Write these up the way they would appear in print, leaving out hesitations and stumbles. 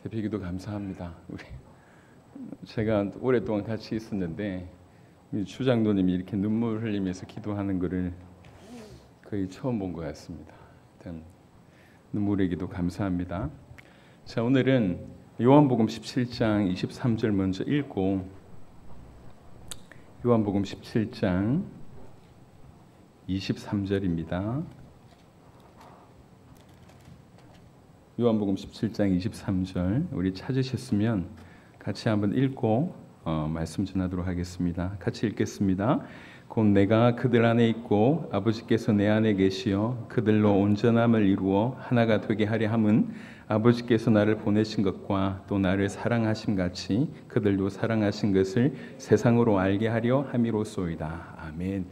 대표기도 감사합니다. 제가 오랫동안 같이 있었는데 추 장로님이 이렇게 눈물 흘리면서 기도하는 것을 거의 처음 본 것 같습니다. 일단 눈물의 기도 감사합니다. 자, 오늘은 요한복음 17장 23절 먼저 읽고 요한복음 17장 23절입니다. 요한복음 17장 23절 우리 찾으셨으면 같이 한번 읽고 말씀 전하도록 하겠습니다. 같이 읽겠습니다. 곧 내가 그들 안에 있고 아버지께서 내 안에 계시어 그들로 온전함을 이루어 하나가 되게 하려 함은 아버지께서 나를 보내신 것과 또 나를 사랑하심 같이 그들도 사랑하신 것을 세상으로 알게 하려 함이로소이다. 아멘.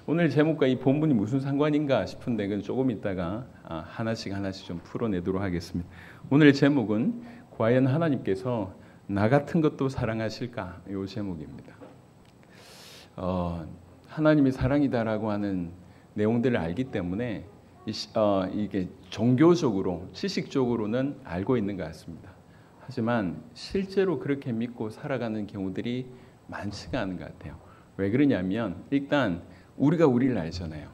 오늘 제목과 이 본문이 무슨 상관인가 싶은데 그건 조금 있다가 하나씩 좀 풀어내도록 하겠습니다. 오늘 제목은 과연 하나님께서 나 같은 것도 사랑하실까? 이 제목입니다. 하나님이 사랑이다라고 하는 내용들을 알기 때문에 이게 종교적으로 지식적으로는 알고 있는 것 같습니다. 하지만 실제로 그렇게 믿고 살아가는 경우들이 많지가 않은 것 같아요. 왜 그러냐면 일단 우리가 우리를 알잖아요.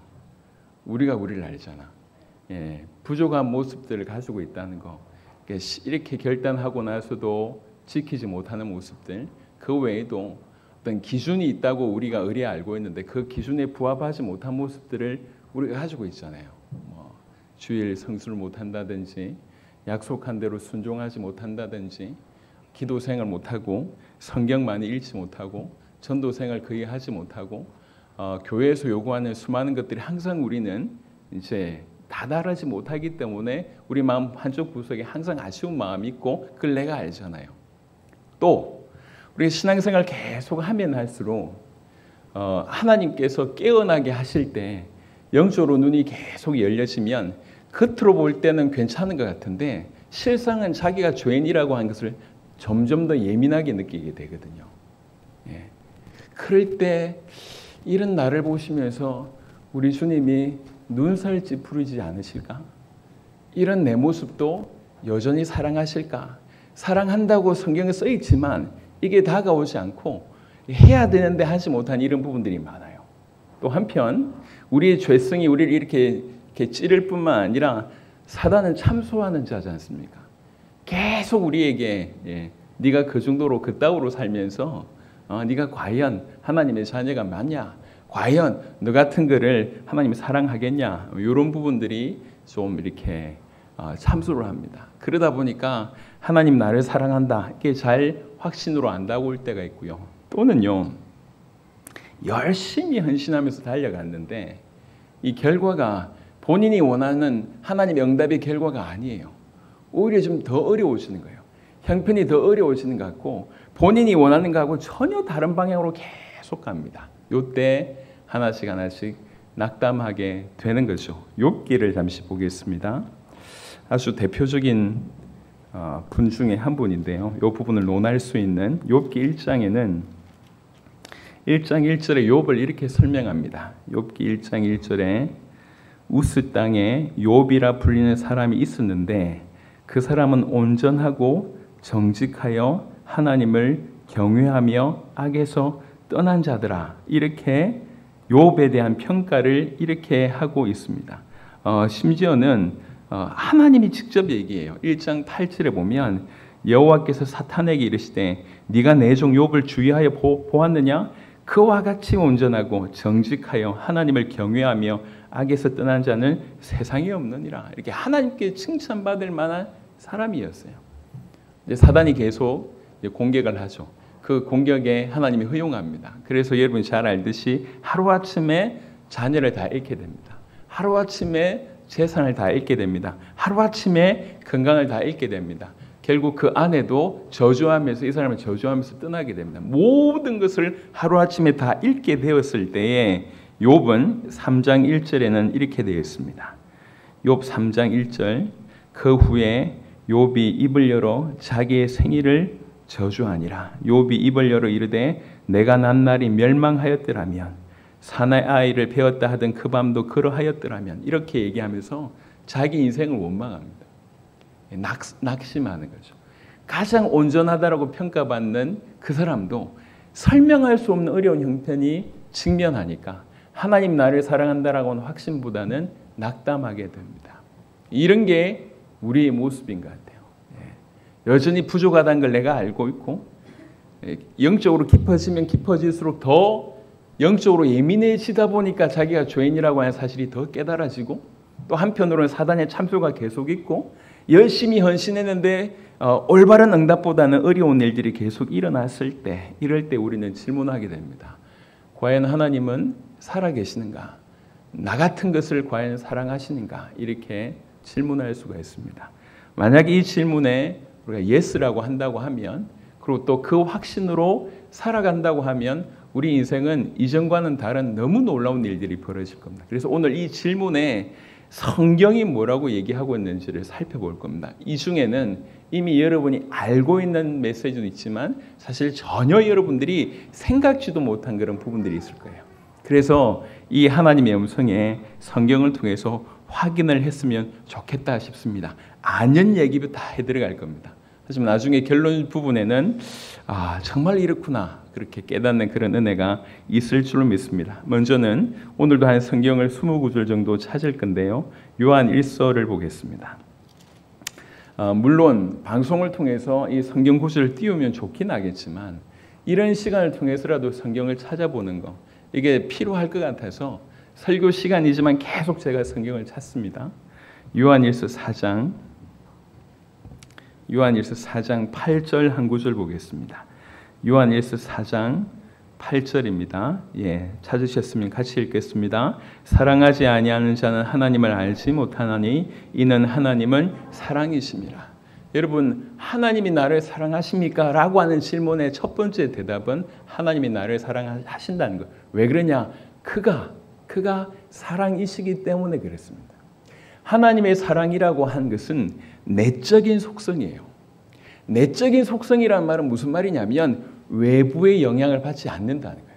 우리가 우리를 알잖아. 부족한 모습들을 가지고 있다는 거. 이렇게 결단하고 나서도 지키지 못하는 모습들. 그 외에도 어떤 기준이 있다고 우리가 의례 알고 있는데 그 기준에 부합하지 못한 모습들을 우리가 가지고 있잖아요. 주일 성수를 못한다든지 약속한 대로 순종하지 못한다든지 기도 생활 못하고 성경 많이 읽지 못하고 전도 생활 거의 하지 못하고 교회에서 요구하는 수많은 것들이 항상 우리는 이제 다달하지 못하기 때문에 우리 마음 한쪽 구석에 항상 아쉬운 마음이 있고 그걸 내가 알잖아요. 또 우리 신앙생활 계속 하면 할수록 하나님께서 깨어나게 하실 때 영적으로 눈이 계속 열려지면 겉으로 볼 때는 괜찮은 것 같은데 실상은 자기가 죄인이라고 하는 것을 점점 더 예민하게 느끼게 되거든요. 그럴 때 이런 나를 보시면서 우리 주님이 눈살 찌푸리지 않으실까? 이런 내 모습도 여전히 사랑하실까? 사랑한다고 성경에 써 있지만 이게 다가오지 않고 해야 되는데 하지 못한 이런 부분들이 많아요. 또 한편 우리의 죄성이 우리를 이렇게 찌를 뿐만 아니라 사단은 참소하는 자지 않습니까? 계속 우리에게 네가 그 정도로 그따위로 살면서 네가 과연 하나님의 자녀가 맞냐? 과연 너 같은 거를 하나님이 사랑하겠냐? 이런 부분들이 좀 이렇게 참소를 합니다. 그러다 보니까 하나님 나를 사랑한다. 이게 잘 확신으로 안 다가올 때가 있고요. 또는요. 열심히 헌신하면서 달려갔는데 이 결과가 본인이 원하는 하나님의 응답의 결과가 아니에요. 오히려 좀 더 어려워지는 거예요. 형편이 더 어려워지는 것 같고 본인이 원하는 것하고 전혀 다른 방향으로 계속 갑니다. 이때 하나씩 낙담하게 되는 거죠. 욥기를 잠시 보겠습니다. 아주 대표적인 분 중에 한 분인데요. 이 부분을 논할 수 있는 욥기 1장에는 1장 1절에 욥을 이렇게 설명합니다. 욥기 1장 1절에 우스 땅에 욥이라 불리는 사람이 있었는데 그 사람은 온전하고 정직하여 하나님을 경외하며 악에서 떠난 자들아. 이렇게 욥에 대한 평가를 이렇게 하고 있습니다. 심지어는 하나님이 직접 얘기해요. 1장 8절에 보면 여호와께서 사탄에게 이르시되 네가 내 종 욥을 주의하여 보았느냐? 그와 같이 온전하고 정직하여 하나님을 경외하며 악에서 떠난 자는 세상에 없느니라. 이렇게 하나님께 칭찬받을 만한 사람이었어요. 이제 사단이 계속 공격을 하죠. 그 공격에 하나님이 허용합니다. 그래서 여러분이 잘 알듯이 하루아침에 자녀를 다 잃게 됩니다. 하루아침에 재산을 다 잃게 됩니다. 하루아침에 건강을 다 잃게 됩니다. 결국 그 아내도 저주하면서 이 사람을 저주하면서 떠나게 됩니다. 모든 것을 하루아침에 다 잃게 되었을 때에 욥은 3장 1절에는 이렇게 되어 있습니다. 욥 3장 1절 그 후에 욥이 입을 열어 자기의 생일을 저주하니라. 욥이 입을 열어 이르되 내가 난 날이 멸망하였더라면 사나이 아이를 배웠다 하던 그 밤도 그러하였더라면 이렇게 얘기하면서 자기 인생을 원망합니다. 낙심하는 거죠. 가장 온전하다라고 평가받는 그 사람도 설명할 수 없는 어려운 형편이 직면하니까 하나님 나를 사랑한다라고는 확신보다는 낙담하게 됩니다. 이런 게 우리의 모습인 것 같아요. 여전히 부족하다는 걸 내가 알고 있고 영적으로 깊어지면 깊어질수록 더 영적으로 예민해지다 보니까 자기가 죄인이라고 하는 사실이 더 깨달아지고 또 한편으로는 사단의 참소가 계속 있고 열심히 헌신했는데 올바른 응답보다는 어려운 일들이 계속 일어났을 때 이럴 때 우리는 질문하게 됩니다. 과연 하나님은 살아계시는가? 나 같은 것을 과연 사랑하시는가? 이렇게 질문할 수가 있습니다. 만약 이 질문에 우리가 예스라고 한다고 하면 그리고 또 그 확신으로 살아간다고 하면 우리 인생은 이전과는 다른 너무 놀라운 일들이 벌어질 겁니다. 그래서 오늘 이 질문에 성경이 뭐라고 얘기하고 있는지를 살펴볼 겁니다. 이 중에는 이미 여러분이 알고 있는 메시지도 있지만 사실 전혀 여러분들이 생각지도 못한 그런 부분들이 있을 거예요. 그래서 이 하나님의 음성에 성경을 통해서 확인을 했으면 좋겠다 싶습니다. 아는 얘기도 다 해들어갈 겁니다. 하지만 나중에 결론 부분에는 정말 이렇구나 그렇게 깨닫는 그런 은혜가 있을 줄로 믿습니다. 먼저는 오늘도 한 성경을 20구절 정도 찾을 건데요. 요한 1서를 보겠습니다. 물론 방송을 통해서 이 성경 구절을 띄우면 좋긴 하겠지만 이런 시간을 통해서라도 성경을 찾아보는 거 이게 필요할 것 같아서 설교 시간이지만 계속 제가 성경을 찾습니다. 요한일서 4장 8절 한 구절 보겠습니다. 요한일서 4장 8절입니다. 찾으셨으면 같이 읽겠습니다. 사랑하지 아니하는 자는 하나님을 알지 못하나니 이는 하나님은 사랑이심이라. 여러분 하나님이 나를 사랑하십니까? 라고 하는 질문의 첫 번째 대답은 하나님이 나를 사랑하신다는 것. 왜 그러냐? 그가 사랑이시기 때문에 그렇습니다. 하나님의 사랑이라고 한 것은 내적인 속성이에요. 내적인 속성이란 말은 무슨 말이냐면 외부의 영향을 받지 않는다는 거예요.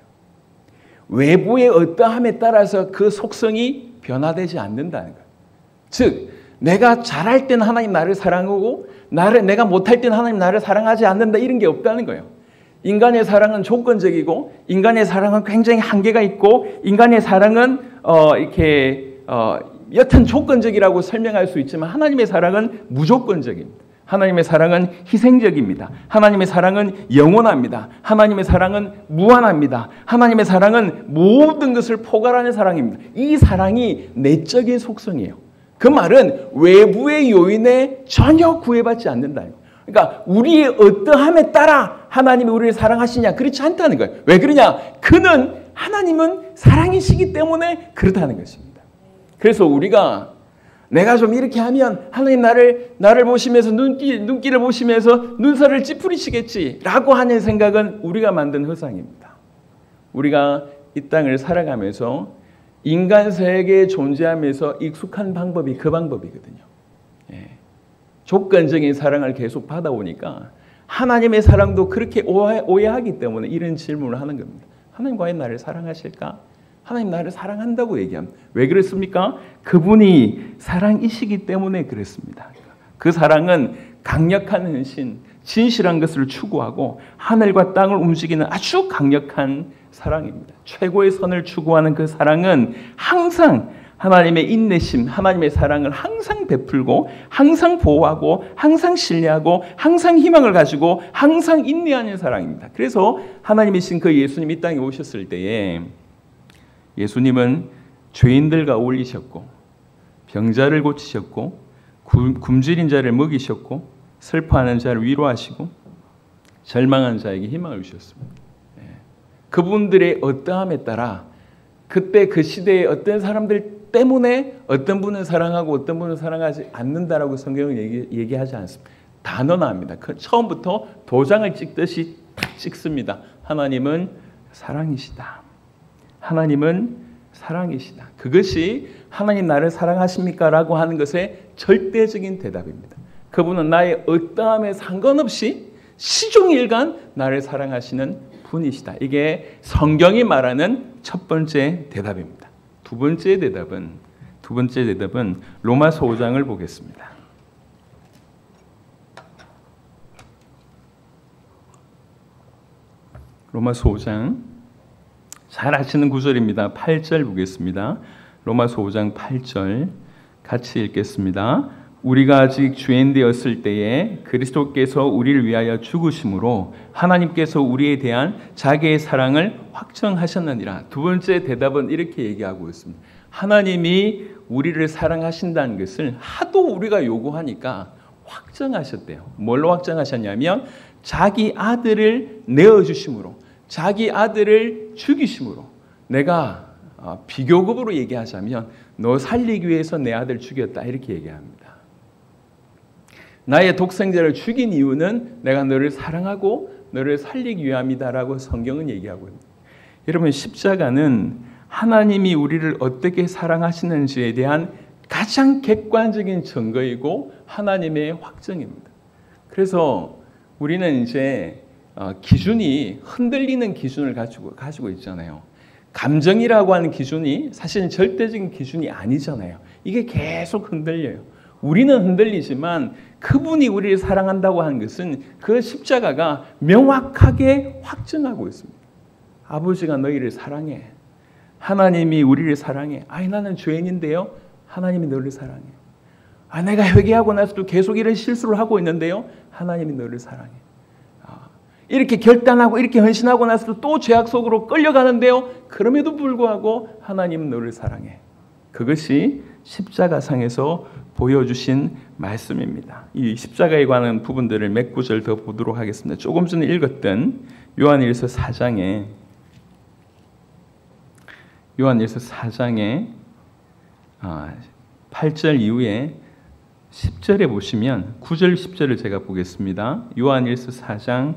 외부의 어떠함에 따라서 그 속성이 변화되지 않는다는 거예요. 즉 내가 잘할 때는 하나님 나를 사랑하고 내가 못할 때는 하나님 나를 사랑하지 않는다 이런 게 없다는 거예요. 인간의 사랑은 조건적이고 인간의 사랑은 굉장히 한계가 있고 인간의 사랑은 여튼 조건적이라고 설명할 수 있지만 하나님의 사랑은 무조건적입니다. 하나님의 사랑은 희생적입니다. 하나님의 사랑은 영원합니다. 하나님의 사랑은 무한합니다. 하나님의 사랑은 모든 것을 포괄하는 사랑입니다. 이 사랑이 내적인 속성이에요. 그 말은 외부의 요인에 전혀 구애받지 않는다는 거예요. 그러니까 우리의 어떠함에 따라 하나님이 우리를 사랑하시냐 그렇지 않다는 거예요. 왜 그러냐? 하나님은 사랑이시기 때문에 그렇다는 것입니다. 그래서 우리가 내가 좀 이렇게 하면 하나님 나를 보시면서 눈길을 보시면서 눈살을 찌푸리시겠지라고 하는 생각은 우리가 만든 허상입니다. 우리가 이 땅을 살아가면서 인간 세계에 존재하면서 익숙한 방법이 그 방법이거든요. 조건적인 사랑을 계속 받아오니까 하나님의 사랑도 그렇게 오해하기 때문에 이런 질문을 하는 겁니다. 하나님 과연 나를 사랑하실까? 하나님 나를 사랑한다고 얘기합니다. 왜 그랬습니까? 그분이 사랑이시기 때문에 그랬습니다. 그 사랑은 강력한 헌신, 진실한 것을 추구하고 하늘과 땅을 움직이는 아주 강력한 사랑입니다. 최고의 선을 추구하는 그 사랑은 항상 하나님의 인내심, 하나님의 사랑을 항상 베풀고 항상 보호하고 항상 신뢰하고 항상 희망을 가지고 항상 인내하는 사랑입니다. 그래서 하나님이신 그 예수님 이 땅에 오셨을 때에 예수님은 죄인들과 어울리셨고 병자를 고치셨고 굶주린 자를 먹이셨고 슬퍼하는 자를 위로하시고 절망한 자에게 희망을 주셨습니다. 그분들의 어떠함에 따라 그때 그 시대의 어떤 사람들 때문에 어떤 분은 사랑하고 어떤 분은 사랑하지 않는다라고 성경은 얘기하지 않습니다. 단언합니다. 처음부터 도장을 찍듯이 딱 찍습니다. 하나님은 사랑이시다. 하나님은 사랑이시다. 그것이 하나님 나를 사랑하십니까? 라고 하는 것의 절대적인 대답입니다. 그분은 나의 어떠함에 상관없이 시종일관 나를 사랑하시는 분이시다. 이게 성경이 말하는 첫 번째 대답입니다. 두 번째 대답은 로마서 5장을 보겠습니다. 로마서 5장 잘 아시는 구절입니다. 8절 보겠습니다. 로마서 5장 8절 같이 읽겠습니다. 우리가 아직 죄인 되었을 때에 그리스도께서 우리를 위하여 죽으심으로 하나님께서 우리에 대한 자기의 사랑을 확정하셨느니라. 두 번째 대답은 이렇게 얘기하고 있습니다. 하나님이 우리를 사랑하신다는 것을 하도 우리가 요구하니까 확정하셨대요. 뭘로 확정하셨냐면 자기 아들을 내어주심으로, 자기 아들을 죽이심으로. 내가 비교급으로 얘기하자면 너 살리기 위해서 내 아들 죽였다 이렇게 얘기합니다. 나의 독생자를 죽인 이유는 내가 너를 사랑하고 너를 살리기 위함이다라고 성경은 얘기하고 있습니다. 여러분, 십자가는 하나님이 우리를 어떻게 사랑하시는지에 대한 가장 객관적인 증거이고 하나님의 확정입니다. 그래서 우리는 이제 기준이 흔들리는 기준을 가지고 있잖아요. 감정이라고 하는 기준이 사실은 절대적인 기준이 아니잖아요. 이게 계속 흔들려요. 우리는 흔들리지만 그분이 우리를 사랑한다고 하는 것은 그 십자가가 명확하게 확증하고 있습니다. 아버지가 너희를 사랑해. 하나님이 우리를 사랑해. 나는 죄인인데요. 하나님이 너를 사랑해. 내가 회개하고 나서도 계속 이런 실수를 하고 있는데요. 하나님이 너를 사랑해. 이렇게 결단하고 이렇게 헌신하고 나서도 또 죄악 속으로 끌려가는데요. 그럼에도 불구하고 하나님은 너를 사랑해. 그것이 십자가상에서 보여주신 말씀입니다. 이 십자가에 관한 부분들을 몇 구절 더 보도록 하겠습니다. 조금 전에 읽었던 요한일서 4장에 8절 이후에 10절에 보시면 9절 10절을 제가 보겠습니다. 요한일서 4장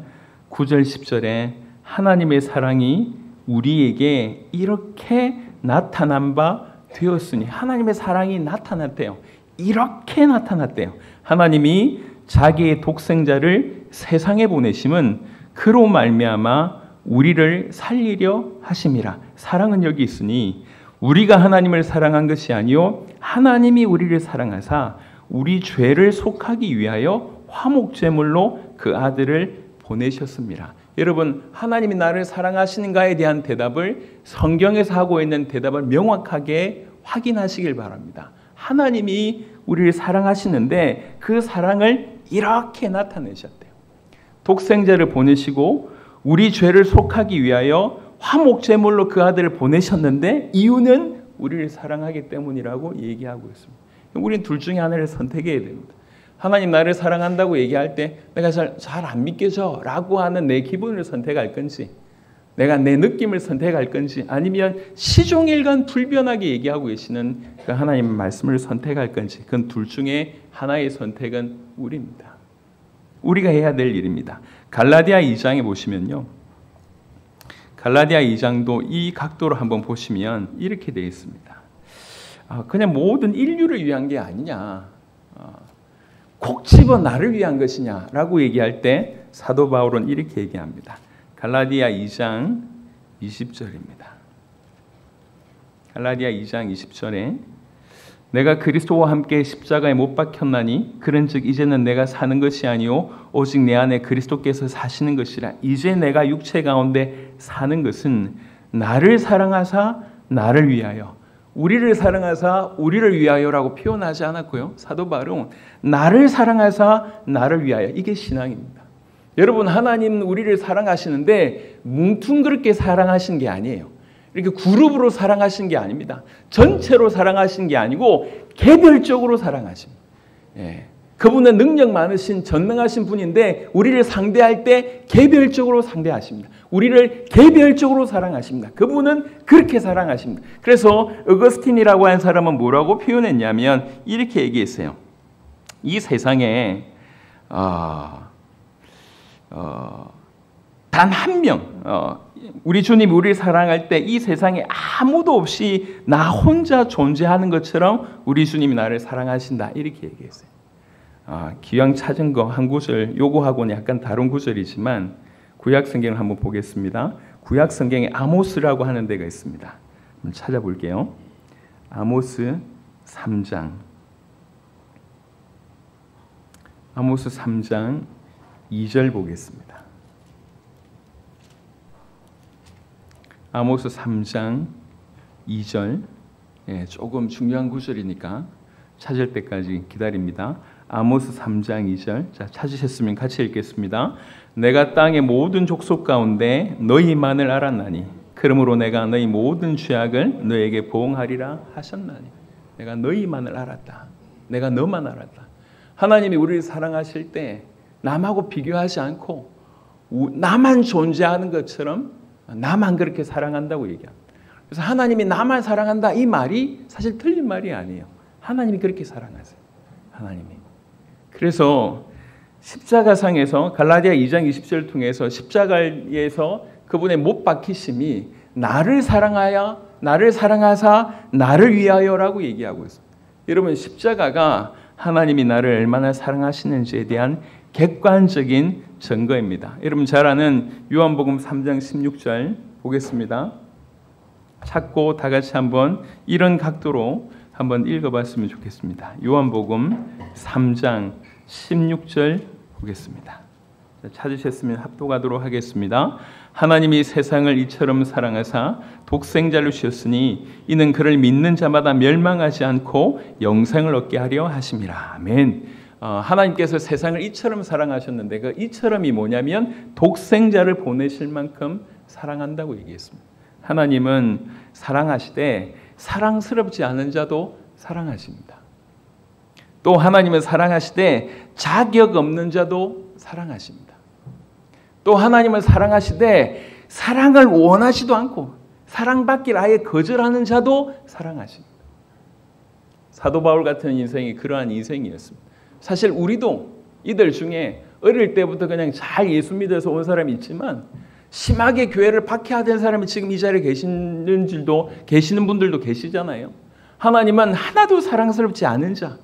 9절 10절에 하나님의 사랑이 우리에게 이렇게 나타난 바 되었으니, 하나님의 사랑이 나타났대요. 이렇게 나타났대요. 하나님이 자기의 독생자를 세상에 보내심은 그로 말미암아 우리를 살리려 하심이라. 사랑은 여기 있으니 우리가 하나님을 사랑한 것이 아니요 하나님이 우리를 사랑하사 우리 죄를 속하기 위하여 화목제물로 그 아들을 보내셨습니다. 여러분, 하나님이 나를 사랑하시는가에 대한 대답을 성경에서 하고 있는 대답을 명확하게 확인하시길 바랍니다. 하나님이 우리를 사랑하시는데 그 사랑을 이렇게 나타내셨대요. 독생자를 보내시고 우리 죄를 속하기 위하여 화목제물로 그 아들을 보내셨는데 이유는 우리를 사랑하기 때문이라고 얘기하고 있습니다. 우리는 둘 중에 하나를 선택해야 됩니다. 하나님 나를 사랑한다고 얘기할 때 내가 잘 안 믿겨져 라고 하는 내 기분을 선택할 건지, 내가 내 느낌을 선택할 건지, 아니면 시종일관 불변하게 얘기하고 계시는 그 하나님의 말씀을 선택할 건지, 그건 둘 중에 하나의 선택은 우리입니다. 우리가 해야 될 일입니다. 갈라디아 2장에 보시면요, 갈라디아 2장도 이 각도로 한번 보시면 이렇게 되어 있습니다. 그냥 모든 인류를 위한 게 아니냐, 콕 집어 나를 위한 것이냐라고 얘기할 때 사도 바울은 이렇게 얘기합니다. 갈라디아 2장 20절입니다. 갈라디아 2장 20절에 내가 그리스도와 함께 십자가에 못 박혔나니 그런즉 이제는 내가 사는 것이 아니요 오직 내 안에 그리스도께서 사시는 것이라. 이제 내가 육체 가운데 사는 것은 나를 사랑하사 나를 위하여, 우리를 사랑하사 우리를 위하여라고 표현하지 않았고요. 사도 바울은 나를 사랑하사 나를 위하여, 이게 신앙입니다. 여러분, 하나님은 우리를 사랑하시는데 뭉퉁그렇게 사랑하신 게 아니에요. 이렇게 그룹으로 사랑하신 게 아닙니다. 전체로 사랑하신 게 아니고 개별적으로 사랑하십니다. 그분은 능력 많으신 전능하신 분인데 우리를 상대할 때 개별적으로 상대하십니다. 우리를 개별적으로 사랑하십니다. 그분은 그렇게 사랑하십니다. 그래서 어거스틴이라고 하는 사람은 뭐라고 표현했냐면 이렇게 얘기했어요. 이 세상에 단 한 명, 우리 주님이 우리를 사랑할 때 이 세상에 아무도 없이 나 혼자 존재하는 것처럼 우리 주님이 나를 사랑하신다, 이렇게 얘기했어요. 기왕 찾은 거 한 구절, 요거하고는 약간 다른 구절이지만 구약 성경을 한번 보겠습니다. 구약 성경에 아모스라고 하는 데가 있습니다. 한번 찾아볼게요. 아모스 3장. 아모스 3장 2절 보겠습니다. 아모스 3장 2절. 조금 중요한 구절이니까 찾을 때까지 기다립니다. 아모스 3장 2절. 자, 찾으셨으면 같이 읽겠습니다. 내가 땅의 모든 족속 가운데 너희만을 알았나니 그러므로 내가 너희 모든 죄악을 너에게 보응하리라 하셨나니. 내가 너희만을 알았다. 내가 너만 알았다. 하나님이 우리를 사랑하실 때 남하고 비교하지 않고 나만 존재하는 것처럼 나만 그렇게 사랑한다고 얘기합니다. 그래서 하나님이 나만 사랑한다 이 말이 사실 틀린 말이 아니에요. 하나님이 그렇게 사랑하세요. 하나님이. 그래서 십자가상에서 갈라디아 2장 20절을 통해서 십자가에서 그분의 못 박히심이 나를 사랑하사 나를 위하여라고 얘기하고 있어요. 여러분 십자가가 하나님이 나를 얼마나 사랑하시는지에 대한 객관적인 증거입니다. 여러분 잘 아는 요한복음 3장 16절 보겠습니다. 찾고 다 같이 한번 이런 각도로 한번 읽어봤으면 좋겠습니다. 요한복음 3장 16절 보겠습니다. 찾으셨으면 합독하도록 하겠습니다. 하나님이 세상을 이처럼 사랑하사 독생자를 주셨으니 이는 그를 믿는 자마다 멸망하지 않고 영생을 얻게 하려 하심이라. 아멘. 하나님께서 세상을 이처럼 사랑하셨는데 그 이처럼이 뭐냐면 독생자를 보내실 만큼 사랑한다고 얘기했습니다. 하나님은 사랑하시되 사랑스럽지 않은 자도 사랑하십니다. 또 하나님은 사랑하시되 자격 없는 자도 사랑하십니다. 또 하나님은 사랑하시되 사랑을 원하지도 않고 사랑받기를 아예 거절하는 자도 사랑하십니다. 사도 바울 같은 인생이 그러한 인생이었습니다. 사실 우리도 이들 중에 어릴 때부터 그냥 잘 예수 믿어서 온 사람이 있지만 심하게 교회를 박해하던 사람이 지금 이 자리에 계시는 분들도 계시잖아요. 하나님은 하나도 사랑스럽지 않은 자,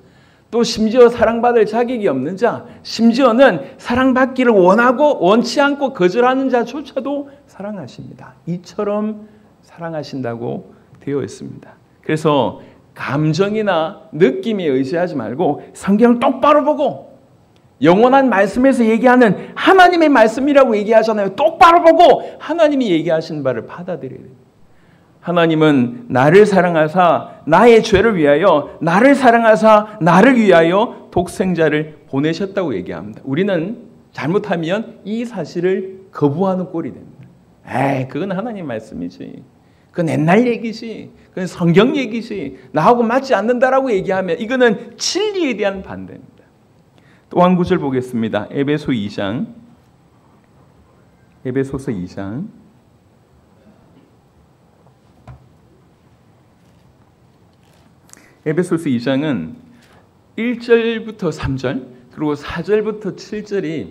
또 심지어 사랑받을 자격이 없는 자, 심지어는 사랑받기를 원치 않고 거절하는 자조차도 사랑하십니다. 이처럼 사랑하신다고 되어 있습니다. 그래서 감정이나 느낌에 의지하지 말고 성경을 똑바로 보고 영원한 말씀에서 얘기하는 하나님의 말씀이라고 얘기하잖아요. 똑바로 보고 하나님이 얘기하신 바를 받아들여야 돼요. 하나님은 나를 사랑하사 나의 죄를 위하여 나를 사랑하사 나를 위하여 독생자를 보내셨다고 얘기합니다. 우리는 잘못하면 이 사실을 거부하는 꼴이 됩니다. 그건 하나님 말씀이지. 그건 옛날 얘기지. 그건 성경 얘기지. 나하고 맞지 않는다라고 얘기하면 이거는 진리에 대한 반대입니다. 또 한 구절 보겠습니다. 에베소서 2장. 에베소서 2장은 1절부터 3절 그리고 4절부터 7절이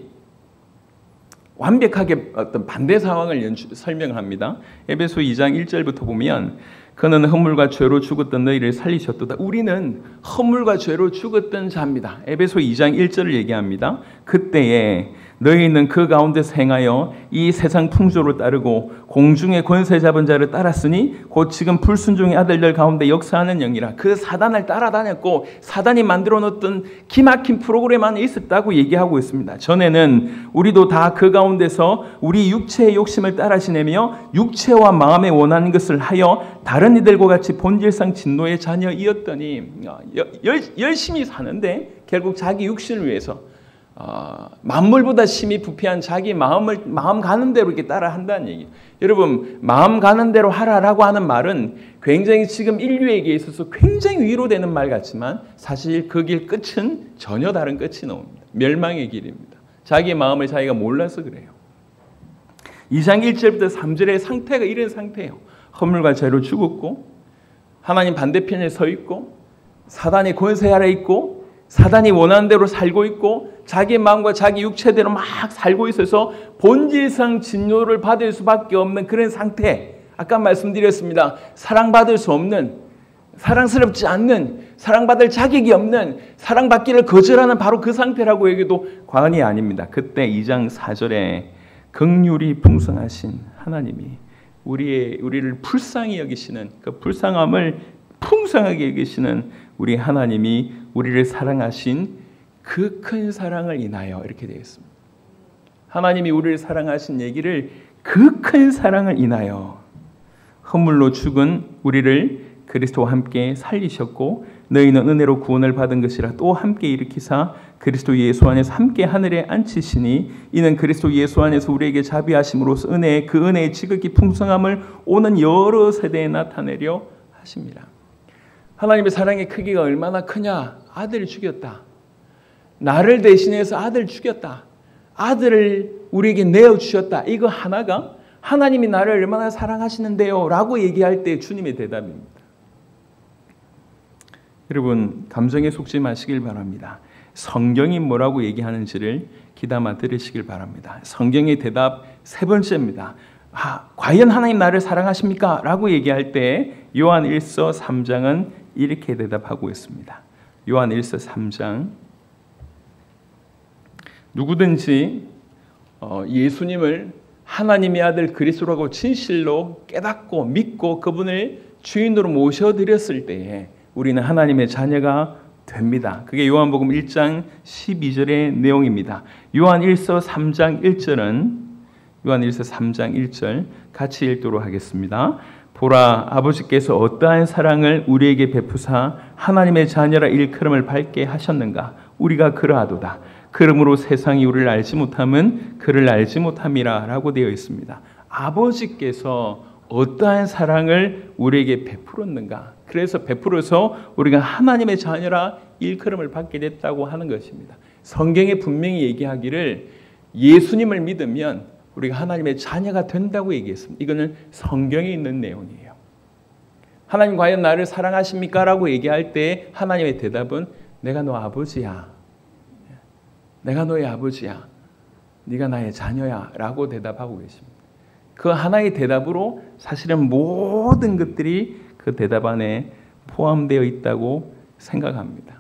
완벽하게 어떤 반대 상황을 설명을 합니다. 에베소 2장 1절부터 보면 그는 허물과 죄로 죽었던 너희를 살리셨도다. 우리는 허물과 죄로 죽었던 자입니다. 에베소 2장 1절을 얘기합니다. 그때에 너희는 그 가운데서 행하여 이 세상 풍조를 따르고 공중의 권세 잡은 자를 따랐으니 곧 지금 불순종의 아들들 가운데 역사하는 영이라. 그 사단을 따라다녔고 사단이 만들어 놓았던 기막힌 프로그램 안에 있었다고 얘기하고 있습니다. 전에는 우리도 다 그 가운데서 우리 육체의 욕심을 따라 지내며 육체와 마음에 원하는 것을 하여 다른 이들과 같이 본질상 진노의 자녀이었더니 열심히 사는데 결국 자기 육신을 위해서 만물보다 심히 부패한 자기 마음 가는 대로 이렇게 따라 한다는 얘기예요. 여러분 마음 가는 대로 하라라고 하는 말은 굉장히 지금 인류에게 있어서 굉장히 위로되는 말 같지만 사실 그 길 끝은 전혀 다른 끝이 나옵니다. 멸망의 길입니다. 자기 마음을 자기가 몰라서 그래요. 2장 1절부터 3절의 상태가 이런 상태예요. 허물과 죄로 죽었고 하나님 반대편에 서 있고 사단의 권세 아래 있고 사단이 원하는 대로 살고 있고 자기 마음과 자기 육체대로 막 살고 있어서 본질상 진노를 받을 수밖에 없는 그런 상태. 아까 말씀드렸습니다. 사랑받을 수 없는, 사랑스럽지 않는, 사랑받을 자격이 없는, 사랑받기를 거절하는 바로 그 상태라고 얘기해도 과언이 아닙니다. 그때 2장 4절에 긍휼이 풍성하신 하나님이 우리를 불쌍히 여기시는 그 불쌍함을 풍성하게 여기시는 우리 하나님이 우리를 사랑하신 그 큰 사랑을 인하여 이렇게 되어 있습니다. 하나님이 우리를 사랑하신 얘기를 그 큰 사랑을 인하여 허물로 죽은 우리를 그리스도와 함께 살리셨고 너희는 은혜로 구원을 받은 것이라 또 함께 일으키사 그리스도 예수 안에서 함께 하늘에 앉히시니 이는 그리스도 예수 안에서 우리에게 자비하심으로써 그 은혜의 지극히 풍성함을 오는 여러 세대에 나타내려 하십니다. 하나님의 사랑의 크기가 얼마나 크냐. 아들을 죽였다. 나를 대신해서 아들을 죽였다. 아들을 우리에게 내어주셨다. 이거 하나가 하나님이 나를 얼마나 사랑하시는데요 라고 얘기할 때 주님의 대답입니다. 여러분 감정에 속지 마시길 바랍니다. 성경이 뭐라고 얘기하는지를 귀담아 들으시길 바랍니다. 성경의 대답 세 번째입니다. 과연 하나님 나를 사랑하십니까? 라고 얘기할 때 요한 1서 3장은 이렇게 대답하고 있습니다. 요한 1서 3장 누구든지 예수님을 하나님의 아들 그리스도라고 진실로 깨닫고 믿고 그분을 주인으로 모셔드렸을 때에 우리는 하나님의 자녀가 됩니다. 그게 요한복음 1장 12절의 내용입니다. 요한 1서 3장 1절은 요한 1서 3장 1절 같이 읽도록 하겠습니다. 보라 아버지께서 어떠한 사랑을 우리에게 베푸사 하나님의 자녀라 일컬음을 받게 하셨는가. 우리가 그러하도다. 그러므로 세상이 우리를 알지 못함은 그를 알지 못함이라 라고 되어 있습니다. 아버지께서 어떠한 사랑을 우리에게 베풀었는가. 그래서 베풀어서 우리가 하나님의 자녀라 일컬음을 받게 됐다고 하는 것입니다. 성경에 분명히 얘기하기를 예수님을 믿으면 우리가 하나님의 자녀가 된다고 얘기했습니다. 이거는 성경에 있는 내용이에요. 하나님 과연 나를 사랑하십니까? 라고 얘기할 때 하나님의 대답은 내가 너 아버지야. 내가 너의 아버지야. 네가 나의 자녀야. 라고 대답하고 계십니다. 그 하나의 대답으로 사실은 모든 것들이 그 대답 안에 포함되어 있다고 생각합니다.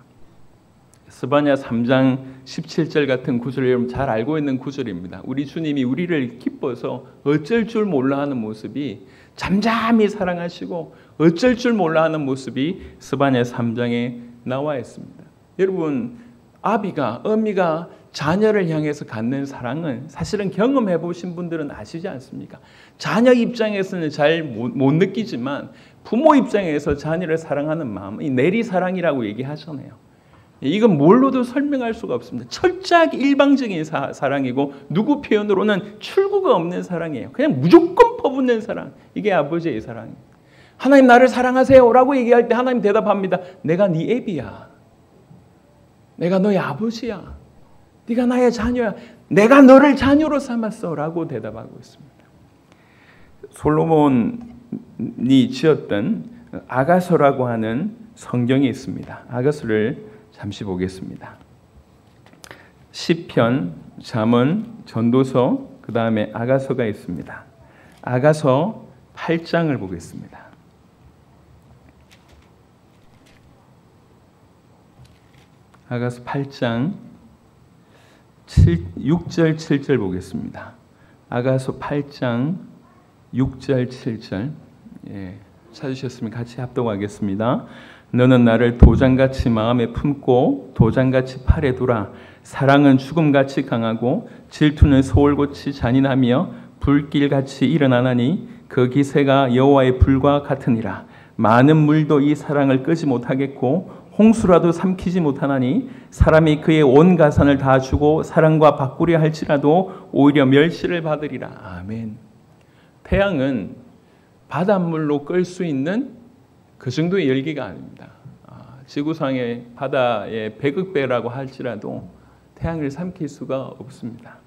스바냐 3장 17절 같은 구절을 여러분 잘 알고 있는 구절입니다. 우리 주님이 우리를 기뻐서 어쩔 줄 몰라 하는 모습이 잠잠히 사랑하시고 어쩔 줄 몰라 하는 모습이 스바냐 3장에 나와 있습니다. 여러분 아비가 어미가 자녀를 향해서 갖는 사랑은 사실은 경험해 보신 분들은 아시지 않습니까? 자녀 입장에서는 잘 못 느끼지만 부모 입장에서 자녀를 사랑하는 마음, 이 내리사랑이라고 얘기하잖아요. 이건 뭘로도 설명할 수가 없습니다. 철저하게 일방적인 사랑이고 누구 표현으로는 출구가 없는 사랑이에요. 그냥 무조건 퍼붓는 사랑. 이게 아버지의 사랑이에요. 하나님 나를 사랑하세요 라고 얘기할 때 하나님 대답합니다. 내가 네 애비야. 내가 너의 아버지야. 네가 나의 자녀야. 내가 너를 자녀로 삼았어 라고 대답하고 있습니다. 솔로몬이 지었던 아가서라고 하는 성경이 있습니다. 아가서를 잠시 보겠습니다. 시편, 잠언, 전도서, 그 다음에 아가서가 있습니다. 아가서 8장을 보겠습니다. 아가서 8장 6절 7절 보겠습니다. 아가서 8장 6절 7절 찾으셨으면 같이 합독하겠습니다. 너는 나를 도장같이 마음에 품고 도장같이 팔에 두라. 사랑은 죽음같이 강하고 질투는 소울같이 잔인하며 불길같이 일어나나니 그 기세가 여호와의 불과 같으니라. 많은 물도 이 사랑을 끄지 못하겠고 홍수라도 삼키지 못하나니 사람이 그의 온 가산을 다 주고 사랑과 바꾸려 할지라도 오히려 멸시를 받으리라. 아멘. 태양은 바닷물로 끌 수 있는 그 정도의 열기가 아닙니다. 지구상의 바다의 100억 배라고 할지라도 태양을 삼킬 수가 없습니다.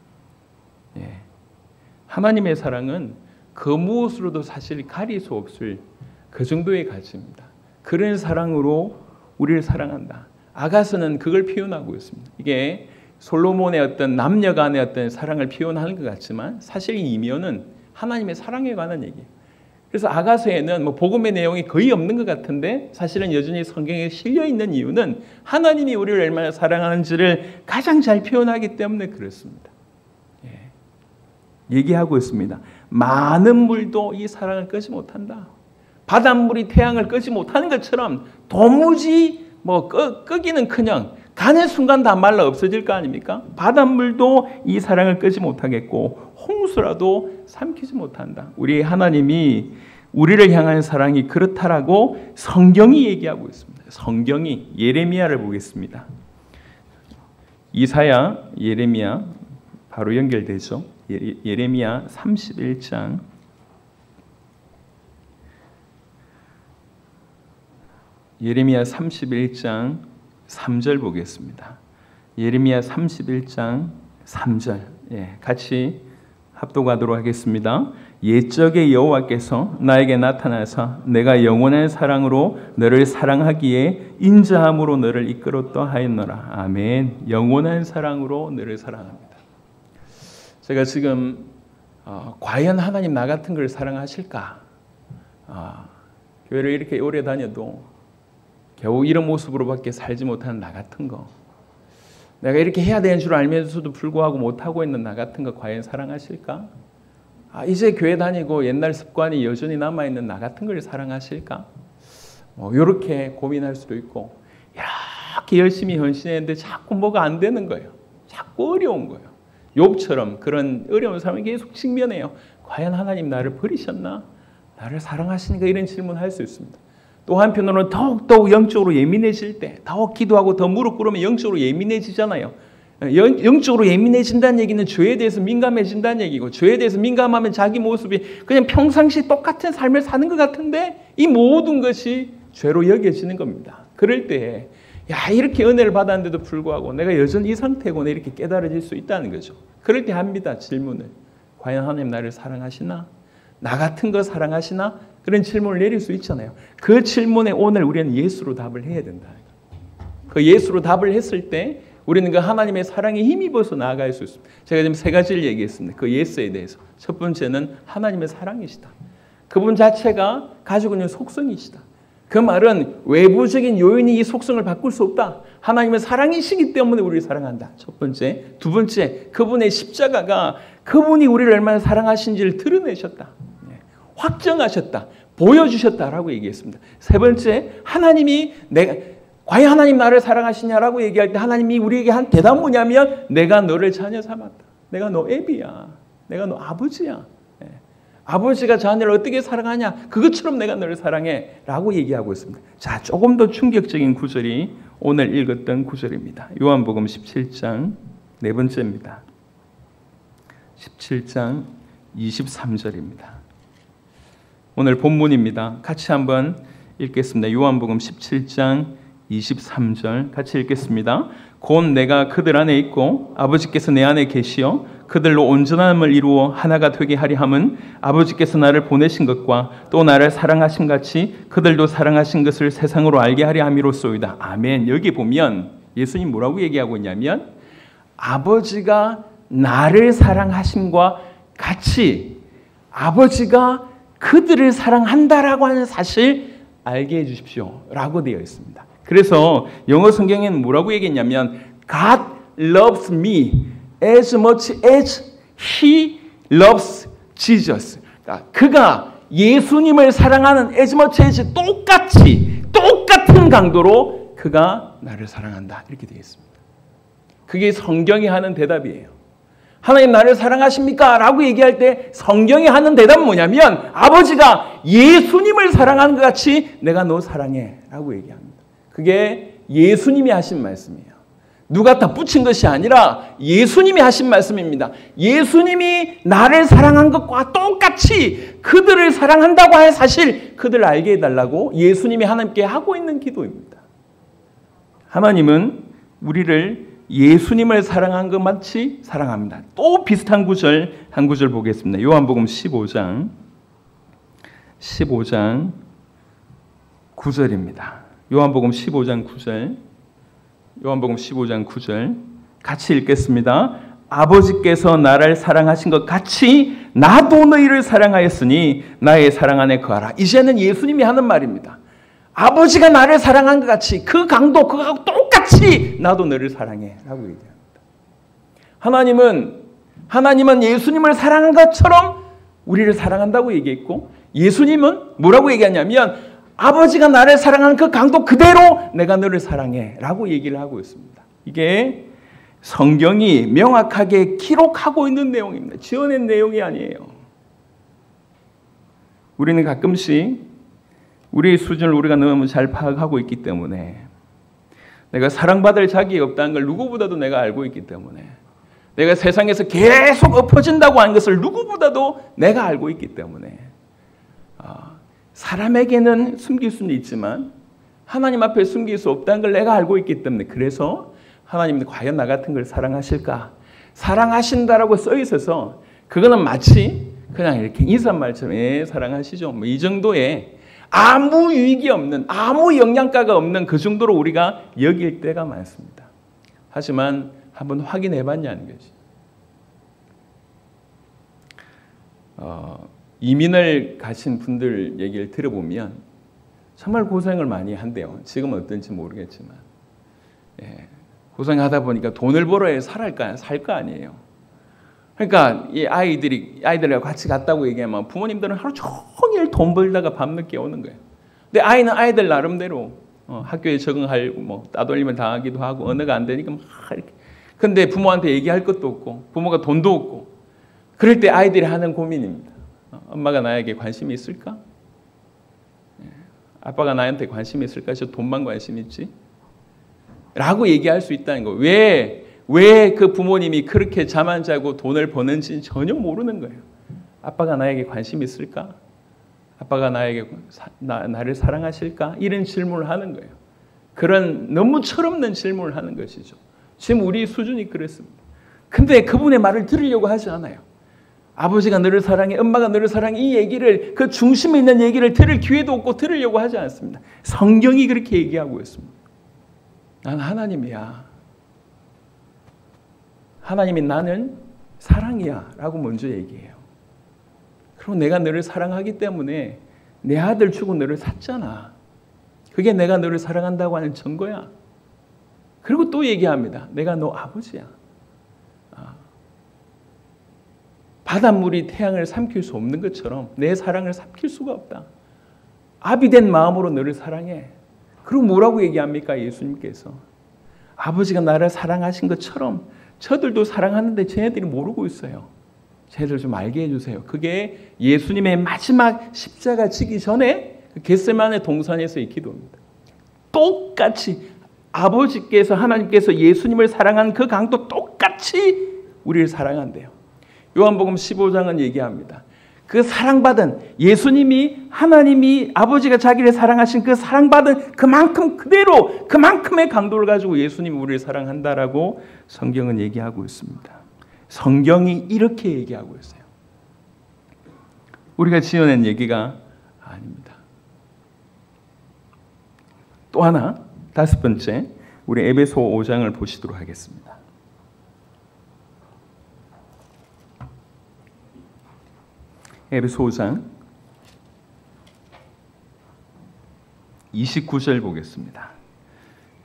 하나님의 사랑은 그 무엇으로도 사실 가릴 수 없을 그 정도의 가치입니다. 그런 사랑으로 우리를 사랑한다. 아가서는 그걸 표현하고 있습니다. 이게 솔로몬의 어떤 남녀 간의 어떤 사랑을 표현하는 것 같지만 사실 이 이면은 하나님의 사랑에 관한 얘기예요. 그래서 아가서에는 복음의 내용이 거의 없는 것 같은데 사실은 여전히 성경에 실려 있는 이유는 하나님이 우리를 얼마나 사랑하는지를 가장 잘 표현하기 때문에 그렇습니다. 얘기하고 있습니다. 많은 물도 이 사랑을 끄지 못한다. 바닷물이 태양을 끄지 못하는 것처럼 도무지 끄기는커녕 가는 순간 다 말라 없어질 거 아닙니까? 바닷물도 이 사랑을 끄지 못하겠고 홍수라도 삼키지 못한다. 우리 하나님이 우리를 향한 사랑이 그렇다라고 성경이 얘기하고 있습니다. 성경이 예레미야를 보겠습니다. 이사야, 예레미야 바로 연결되죠. 예레미야 31장 3절 보겠습니다. 예레미야 31장 3절 같이 합독하도록 하겠습니다. 옛적에 여호와께서 나에게 나타나서 내가 영원한 사랑으로 너를 사랑하기에 인자함으로 너를 이끌었다 하였노라. 아멘. 영원한 사랑으로 너를 사랑합니다. 제가 지금 과연 하나님 나 같은 걸 사랑하실까? 교회를 이렇게 오래 다녀도 겨우 이런 모습으로밖에 살지 못하는 나 같은 거, 내가 이렇게 해야 되는 줄 알면서도 불구하고 못하고 있는 나 같은 거 과연 사랑하실까? 이제 교회 다니고 옛날 습관이 여전히 남아있는 나 같은 걸 사랑하실까? 이렇게 고민할 수도 있고, 이렇게 열심히 헌신했는데 자꾸 뭐가 안 되는 거예요. 자꾸 어려운 거예요. 욥처럼 그런 어려운 삶을 계속 직면해요. 과연 하나님 나를 버리셨나? 나를 사랑하시니까 이런 질문할 수 있습니다. 또 한편으로는 더욱더욱 영적으로 예민해질 때, 더욱 기도하고 더 무릎 꿇으면 영적으로 예민해지잖아요. 영적으로 예민해진다는 얘기는 죄에 대해서 민감해진다는 얘기고, 죄에 대해서 민감하면 자기 모습이 그냥 평상시 똑같은 삶을 사는 것 같은데 이 모든 것이 죄로 여겨지는 겁니다. 그럴 때 이렇게 은혜를 받았는데도 불구하고 내가 여전히 이 상태구나 이렇게 깨달아질 수 있다는 거죠. 그럴 때 합니다. 질문을. 과연 하나님 나를 사랑하시나? 나 같은 거 사랑하시나? 그런 질문을 내릴 수 있잖아요. 그 질문에 오늘 우리는 예수로 답을 해야 된다. 그 예수로 답을 했을 때 우리는 그 하나님의 사랑에 힘입어서 나아갈 수 있습니다. 제가 지금 세 가지를 얘기했습니다. 그 예수에 대해서. 첫 번째는 하나님의 사랑이시다. 그분 자체가 가지고 있는 속성이시다. 그 말은 외부적인 요인이 이 속성을 바꿀 수 없다. 하나님의 사랑이시기 때문에 우리를 사랑한다. 첫 번째. 두 번째, 그분의 십자가가 그분이 우리를 얼마나 사랑하신지를 드러내셨다. 확정하셨다. 보여주셨다라고 얘기했습니다. 세 번째, 하나님이 과연 하나님 나를 사랑하시냐라고 얘기할 때 하나님이 우리에게 한 대답 뭐냐면 내가 너를 자녀 삼았다. 내가 너 애비야. 내가 너 아버지야. 아버지가 자녀를 어떻게 사랑하냐? 그것처럼 내가 너를 사랑해 라고 얘기하고 있습니다. 자, 조금 더 충격적인 구절이 오늘 읽었던 구절입니다. 요한복음 17장 네 번째입니다. 17장 23절입니다. 오늘 본문입니다. 같이 한번 읽겠습니다. 요한복음 17장 23절 같이 읽겠습니다. 곧 내가 그들 안에 있고 아버지께서 내 안에 계시어 그들로 온전함을 이루어 하나가 되게 하려 함은 아버지께서 나를 보내신 것과 또 나를 사랑하신 같이 그들도 사랑하신 것을 세상으로 알게 하려 함이로소이다. 아멘. 여기 보면 예수님 뭐라고 얘기하고 있냐면 아버지가 나를 사랑하심과 같이 아버지가 그들을 사랑한다라고 하는 사실 알게 해주십시오 라고 되어 있습니다. 그래서 영어 성경에는 뭐라고 얘기했냐면 God loves me as much as He loves Jesus. 그러니까 그가 예수님을 사랑하는 as much as 똑같은 강도로 그가 나를 사랑한다 이렇게 되어 있습니다. 그게 성경이 하는 대답이에요. 하나님 나를 사랑하십니까? 라고 얘기할 때 성경이 하는 대답은 뭐냐면 아버지가 예수님을 사랑하는 것 같이 내가 너 사랑해 라고 얘기합니다. 그게 예수님이 하신 말씀이에요. 누가 다 붙인 것이 아니라 예수님이 하신 말씀입니다. 예수님이 나를 사랑한 것과 똑같이 그들을 사랑한다고 하는 사실 그들을 알게 해달라고 예수님이 하나님께 하고 있는 기도입니다. 하나님은 우리를 예수님을 사랑한 것 마치 사랑합니다. 또 비슷한 구절 한 구절 보겠습니다. 요한복음 15장 9절입니다. 요한복음 15장 9절 같이 읽겠습니다. 아버지께서 나를 사랑하신 것 같이 나도 너희를 사랑하였으니 나의 사랑 안에 거하라. 이제는 예수님이 하는 말입니다. 아버지가 나를 사랑한 것 같이 그 강도 그거하고 똑같이 나도 너를 사랑해 라고 얘기합니다. 하나님은 예수님을 사랑한 것처럼 우리를 사랑한다고 얘기했고 예수님은 뭐라고 얘기하냐면 아버지가 나를 사랑하는 그 강도 그대로 내가 너를 사랑해 라고 얘기를 하고 있습니다. 이게 성경이 명확하게 기록하고 있는 내용입니다. 지어낸 내용이 아니에요. 우리는 가끔씩 우리의 수준을 우리가 너무 잘 파악하고 있기 때문에, 내가 사랑받을 자격이 없다는 걸 누구보다도 내가 알고 있기 때문에, 내가 세상에서 계속 엎어진다고 하는 것을 누구보다도 내가 알고 있기 때문에, 사람에게는 숨길 수는 있지만 하나님 앞에 숨길 수 없다는 걸 내가 알고 있기 때문에, 그래서 하나님은 과연 나 같은 걸 사랑하실까? 사랑하신다라고 써 있어서 그거는 마치 그냥 이렇게 인사말처럼 사랑하시죠, 뭐 이 정도의 아무 유익이 없는, 아무 영양가가 없는 그 정도로 우리가 여길 때가 많습니다. 하지만 한번 확인해 봤냐는 거지. 이민을 가신 분들 얘기를 들어보면 정말 고생을 많이 한대요. 지금은 어떤지 모르겠지만. 고생하다 보니까 돈을 벌어야 살 거 아니에요. 그러니까 이 아이들하고 같이 갔다고 얘기하면 부모님들은 하루 종일 돈 벌다가 밤늦게 오는 거예요. 근데 아이는 아이들 나름대로 학교에 적응할 따돌림을 당하기도 하고 언어가 안 되니까 막 이렇게. 근데 부모한테 얘기할 것도 없고 부모가 돈도 없고, 그럴 때 아이들이 하는 고민입니다. 엄마가 나에게 관심이 있을까? 아빠가 나한테 관심이 있을까? 저 돈만 관심 있지? 라고 얘기할 수 있다는 거. 왜 그 부모님이 그렇게 잠 안 자고 돈을 버는지 전혀 모르는 거예요. 아빠가 나에게 관심 있을까? 아빠가 나를 사랑하실까? 이런 질문을 하는 거예요. 그런 너무 철없는 질문을 하는 것이죠. 지금 우리 수준이 그랬습니다. 근데 그분의 말을 들으려고 하지 않아요. 아버지가 너를 사랑해, 엄마가 너를 사랑해, 이 얘기를, 그 중심에 있는 얘기를 들을 기회도 없고 들으려고 하지 않습니다. 성경이 그렇게 얘기하고 있습니다. 난 하나님이야. 하나님이 나는 사랑이야 라고 먼저 얘기해요. 그리고 내가 너를 사랑하기 때문에 내 아들 주고 너를 샀잖아. 그게 내가 너를 사랑한다고 하는 증거야. 그리고 또 얘기합니다. 내가 너 아버지야. 바닷물이 태양을 삼킬 수 없는 것처럼 내 사랑을 삼킬 수가 없다. 아비된 마음으로 너를 사랑해. 그리고 뭐라고 얘기합니까? 예수님께서 아버지가 나를 사랑하신 것처럼 저들도 사랑하는데 쟤네들이 모르고 있어요. 쟤네들 좀 알게 해주세요. 그게 예수님의 마지막 십자가 지기 전에 겟세마네 동산에서의 기도입니다. 똑같이 아버지께서, 하나님께서 예수님을 사랑한 그 강도 똑같이 우리를 사랑한대요. 요한복음 15장은 얘기합니다. 그 사랑받은 예수님이, 하나님이, 아버지가 자기를 사랑하신 그 사랑받은 그만큼 그대로 그만큼의 강도를 가지고 예수님이 우리를 사랑한다라고 성경은 얘기하고 있습니다. 성경이 이렇게 얘기하고 있어요. 우리가 지어낸 얘기가 아닙니다. 또 하나, 다섯 번째, 우리 에베소 5장을 보시도록 하겠습니다. 에베소 5장 29절 보겠습니다.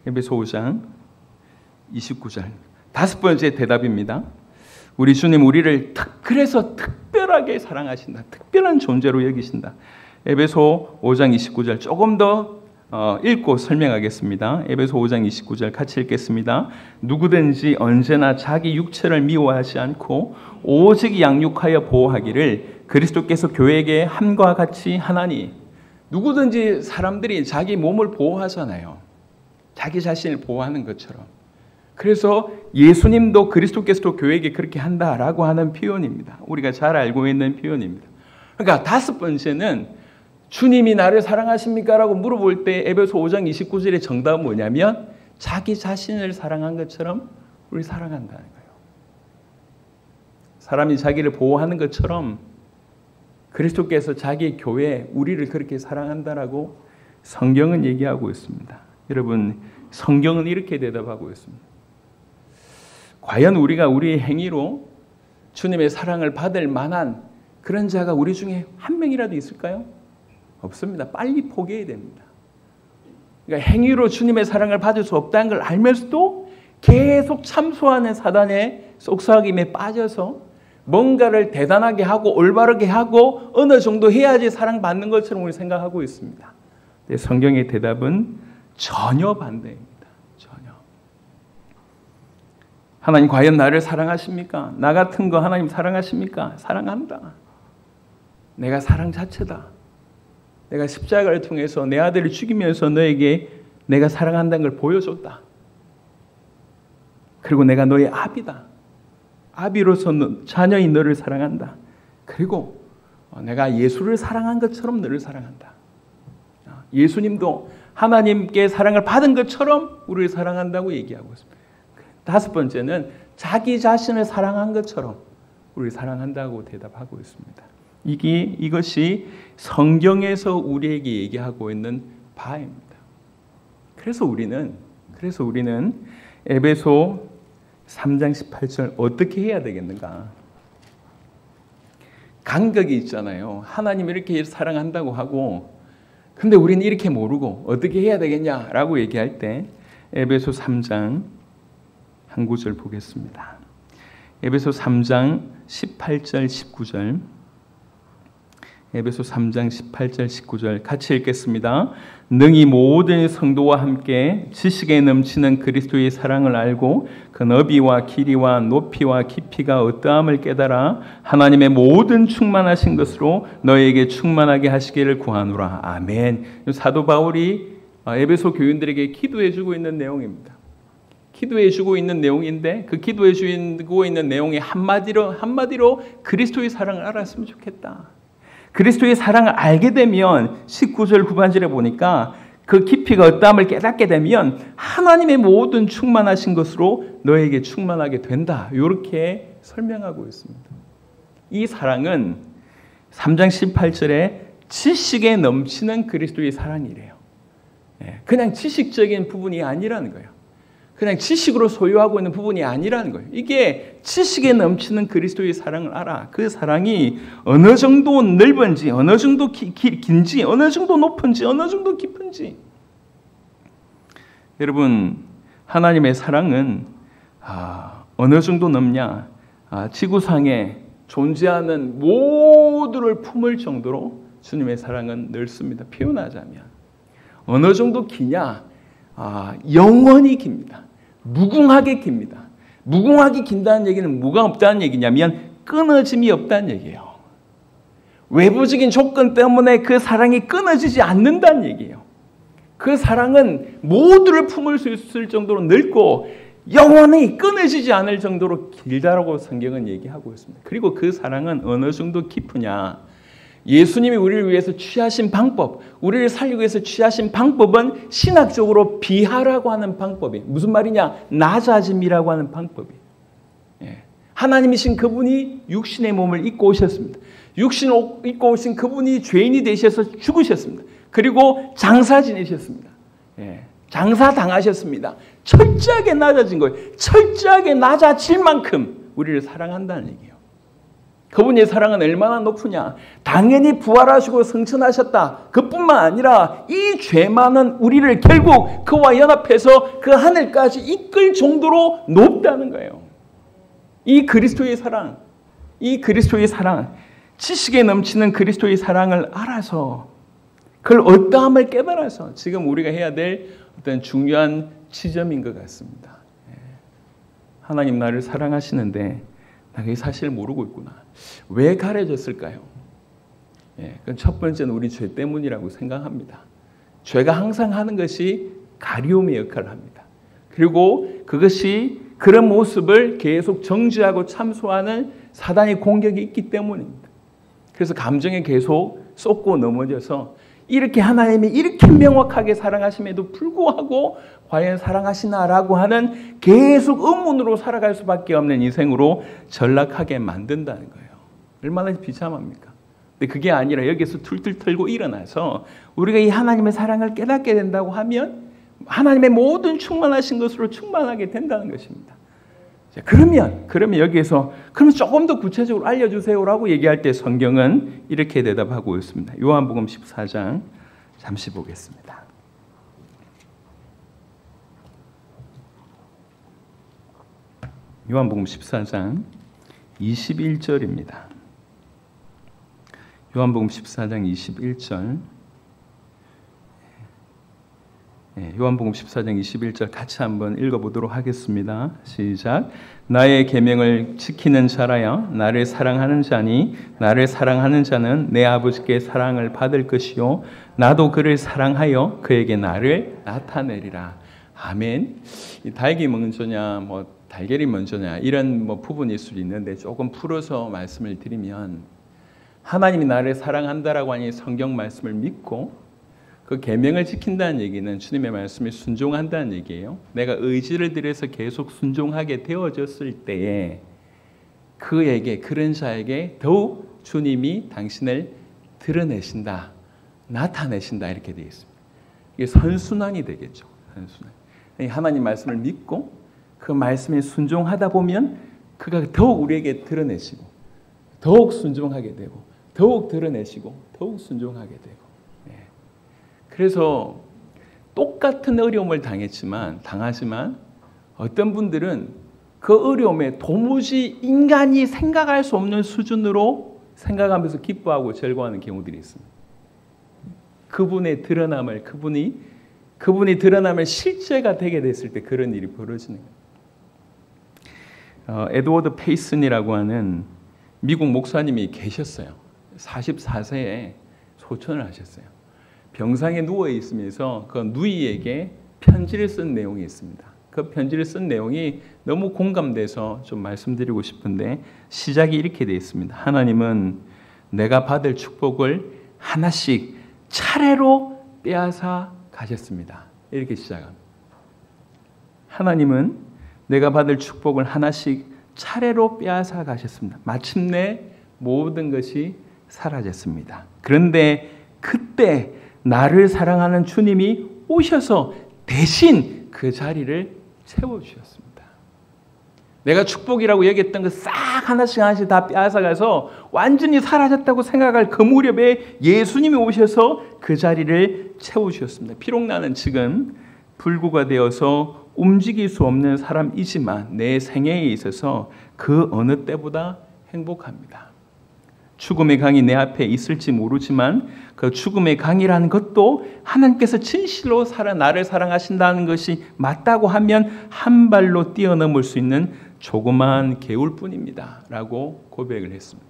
에베소 5장 29절. 다섯 번째 대답입니다. 우리 주님 우리를 그래서 특별하게 사랑하신다. 특별한 존재로 여기신다. 에베소 5장 29절 조금 더 읽고 설명하겠습니다. 에베소 5장 29절 같이 읽겠습니다. 누구든지 언제나 자기 육체를 미워하지 않고 오직 양육하여 보호하기를 그리스도께서 교회에게 함과 같이 하나니. 누구든지 사람들이 자기 몸을 보호하잖아요. 자기 자신을 보호하는 것처럼. 그래서 예수님도 그리스도께서도 교회에게 그렇게 한다라고 하는 표현입니다. 우리가 잘 알고 있는 표현입니다. 그러니까 다섯 번째는 주님이 나를 사랑하십니까? 라고 물어볼 때 에베소 5장 29절의 정답은 뭐냐면 자기 자신을 사랑한 것처럼 우리 사랑한다는 거예요. 사람이 자기를 보호하는 것처럼 그리스도께서 자기 교회, 우리를 그렇게 사랑한다라고 성경은 얘기하고 있습니다. 여러분, 성경은 이렇게 대답하고 있습니다. 과연 우리가 우리의 행위로 주님의 사랑을 받을 만한 그런 자가 우리 중에 한 명이라도 있을까요? 없습니다. 빨리 포기해야 됩니다. 그러니까 행위로 주님의 사랑을 받을 수 없다는 걸 알면서도 계속 참소하는 사단의 속삭임에 빠져서 뭔가를 대단하게 하고 올바르게 하고 어느 정도 해야지 사랑받는 것처럼 우리 생각하고 있습니다. 근데 성경의 대답은 전혀 반대입니다. 전혀. 하나님 과연 나를 사랑하십니까? 나 같은 거 하나님 사랑하십니까? 사랑한다. 내가 사랑 자체다. 내가 십자가를 통해서 내 아들을 죽이면서 너에게 내가 사랑한다는 걸 보여줬다. 그리고 내가 너의 아비다. 아비로서 자녀인 너를 사랑한다. 그리고 내가 예수를 사랑한 것처럼 너를 사랑한다. 예수님도 하나님께 사랑을 받은 것처럼 우리를 사랑한다고 얘기하고 있습니다. 다섯 번째는 자기 자신을 사랑한 것처럼 우리를 사랑한다고 대답하고 있습니다. 이것이 성경에서 우리에게 얘기하고 있는 바입니다. 그래서 우리는 에베소 3장 18절 어떻게 해야 되겠는가? 간격이 있잖아요. 하나님 이렇게 사랑한다고 하고 근데 우리는 이렇게 모르고 어떻게 해야 되겠냐라고 얘기할 때 에베소 3장 한 구절 보겠습니다. 에베소 3장 18절 19절 에베소 3장 18절 19절 같이 읽겠습니다. 능히 모든 성도와 함께 지식에 넘치는 그리스도의 사랑을 알고 그 너비와 길이와 높이와 깊이가 어떠함을 깨달아 하나님의 모든 충만하신 것으로 너에게 충만하게 하시기를 구하노라. 아멘. 사도 바울이 에베소 교인들에게 기도해주고 있는 내용입니다. 기도해주고 있는 내용인데 그 기도해주고 있는 내용의 한마디로 그리스도의 사랑을 알았으면 좋겠다. 그리스도의 사랑을 알게 되면 19절 후반절에 보니까 그 깊이가 어떠함을 깨닫게 되면 하나님의 모든 충만하신 것으로 너에게 충만하게 된다. 이렇게 설명하고 있습니다. 이 사랑은 3장 18절에 지식에 넘치는 그리스도의 사랑이래요. 그냥 지식적인 부분이 아니라는 거예요. 그냥 지식으로 소유하고 있는 부분이 아니라는 거예요. 이게 지식에 넘치는 그리스도의 사랑을 알아. 그 사랑이 어느 정도 넓은지, 어느 정도 긴지, 어느 정도 높은지, 어느 정도 깊은지. 여러분, 하나님의 사랑은 어느 정도 넓냐? 지구상에 존재하는 모두를 품을 정도로 주님의 사랑은 넓습니다. 표현하자면 어느 정도 기냐? 영원히 깁니다. 무궁하게 깁니다. 무궁하게 긴다는 얘기는 뭐가 없다는 얘기냐면 끊어짐이 없다는 얘기예요. 외부적인 조건 때문에 그 사랑이 끊어지지 않는다는 얘기예요. 그 사랑은 모두를 품을 수 있을 정도로 넓고 영원히 끊어지지 않을 정도로 길다라고 성경은 얘기하고 있습니다. 그리고 그 사랑은 어느 정도 깊으냐? 예수님이 우리를 위해서 취하신 방법, 우리를 살리기 위해서 취하신 방법은 신학적으로 비하라고 하는 방법이에요. 무슨 말이냐? 낮아짐이라고 하는 방법이에요. 하나님이신 그분이 육신의 몸을 입고 오셨습니다. 육신을 입고 오신 그분이 죄인이 되셔서 죽으셨습니다. 그리고 장사 지내셨습니다. 장사 당하셨습니다. 철저하게 낮아진 거예요. 철저하게 낮아질 만큼 우리를 사랑한다는 얘기예요. 그분의 사랑은 얼마나 높으냐? 당연히 부활하시고 승천하셨다. 그뿐만 아니라 이 죄 많은 우리를 결국 그와 연합해서 그 하늘까지 이끌 정도로 높다는 거예요. 이 그리스도의 사랑, 지식에 넘치는 그리스도의 사랑을 알아서 그걸 어떠함을 깨달아서 지금 우리가 해야 될 어떤 중요한 지점인 것 같습니다. 하나님 나를 사랑하시는데 나 그게 사실 모르고 있구나. 왜 가려졌을까요? 그건 첫 번째는 우리 죄 때문이라고 생각합니다. 죄가 항상 하는 것이 가리움의 역할을 합니다. 그리고 그것이 그런 모습을 계속 정죄하고 참소하는 사단의 공격이 있기 때문입니다. 그래서 감정에 계속 쏟고 넘어져서 이렇게 하나님이 이렇게 명확하게 사랑하심에도 불구하고 과연 사랑하시나라고 하는 계속 의문으로 살아갈 수밖에 없는 인생으로 전락하게 만든다는 거예요. 얼마나 비참합니까? 근데 그게 아니라 여기서 툴툴 털고 일어나서 우리가 이 하나님의 사랑을 깨닫게 된다고 하면 하나님의 모든 충만하신 것으로 충만하게 된다는 것입니다. 그러면 여기에서 그러면 조금 더 구체적으로 알려주세요라고 얘기할 때 성경은 이렇게 대답하고 있습니다. 요한복음 14장 잠시 보겠습니다. 요한복음 14장 21절입니다. 요한복음 14장 21절 요한복음 14장 21절 같이 한번 읽어보도록 하겠습니다. 시작. 나의 계명을 지키는 자라야 나를 사랑하는 자니 나를 사랑하는 자는 내 아버지께 사랑을 받을 것이요 나도 그를 사랑하여 그에게 나를 나타내리라. 아멘. 이 닭이 먼저냐 뭐 달걀이 먼저냐 이런 뭐 부분일 수도 있는데 조금 풀어서 말씀을 드리면 하나님이 나를 사랑한다라고 하니 성경 말씀을 믿고 그 계명을 지킨다는 얘기는 주님의 말씀에 순종한다는 얘기예요. 내가 의지를 들여서 계속 순종하게 되어졌을 때에 그에게 그런 자에게 더욱 주님이 당신을 드러내신다, 나타내신다 이렇게 되어 있습니다. 이게 선순환이 되겠죠. 선순환. 하나님 말씀을 믿고 그 말씀에 순종하다 보면 그가 더욱 우리에게 드러내시고 더욱 순종하게 되고 더욱 드러내시고 더욱 순종하게 되고 그래서 똑같은 어려움을 당하지만 어떤 분들은 그 어려움에 도무지 인간이 생각할 수 없는 수준으로 생각하면서 기뻐하고 절거하는 경우들이 있습니다. 그분의 드러남을 그분이 드러남을 실제가 되게 됐을 때 그런 일이 벌어지는 거예요. 에드워드 페이슨이라고 하는 미국 목사님이 계셨어요. 44세에 소천을 하셨어요. 병상에 누워 있으면서 그 누이에게 편지를 쓴 내용이 있습니다. 그 편지를 쓴 내용이 너무 공감돼서 좀 말씀드리고 싶은데 시작이 이렇게 되어 있습니다. 하나님은 내가 받을 축복을 하나씩 차례로 빼앗아 가셨습니다. 이렇게 시작합니다. 하나님은 내가 받을 축복을 하나씩 차례로 빼앗아 가셨습니다. 마침내 모든 것이 사라졌습니다. 그런데 그때 나를 사랑하는 주님이 오셔서 대신 그 자리를 채워주셨습니다. 내가 축복이라고 여겼던 거 싹 하나씩 다 빼앗아가서 완전히 사라졌다고 생각할 그 무렵에 예수님이 오셔서 그 자리를 채워주셨습니다. 비록 나는 지금 불구가 되어서 움직일 수 없는 사람이지만 내 생애에 있어서 그 어느 때보다 행복합니다. 죽음의 강이 내 앞에 있을지 모르지만 그 죽음의 강이라는 것도 하나님께서 진실로 나를 사랑하신다는 것이 맞다고 하면 한 발로 뛰어넘을 수 있는 조그마한 개울뿐입니다 라고 고백을 했습니다.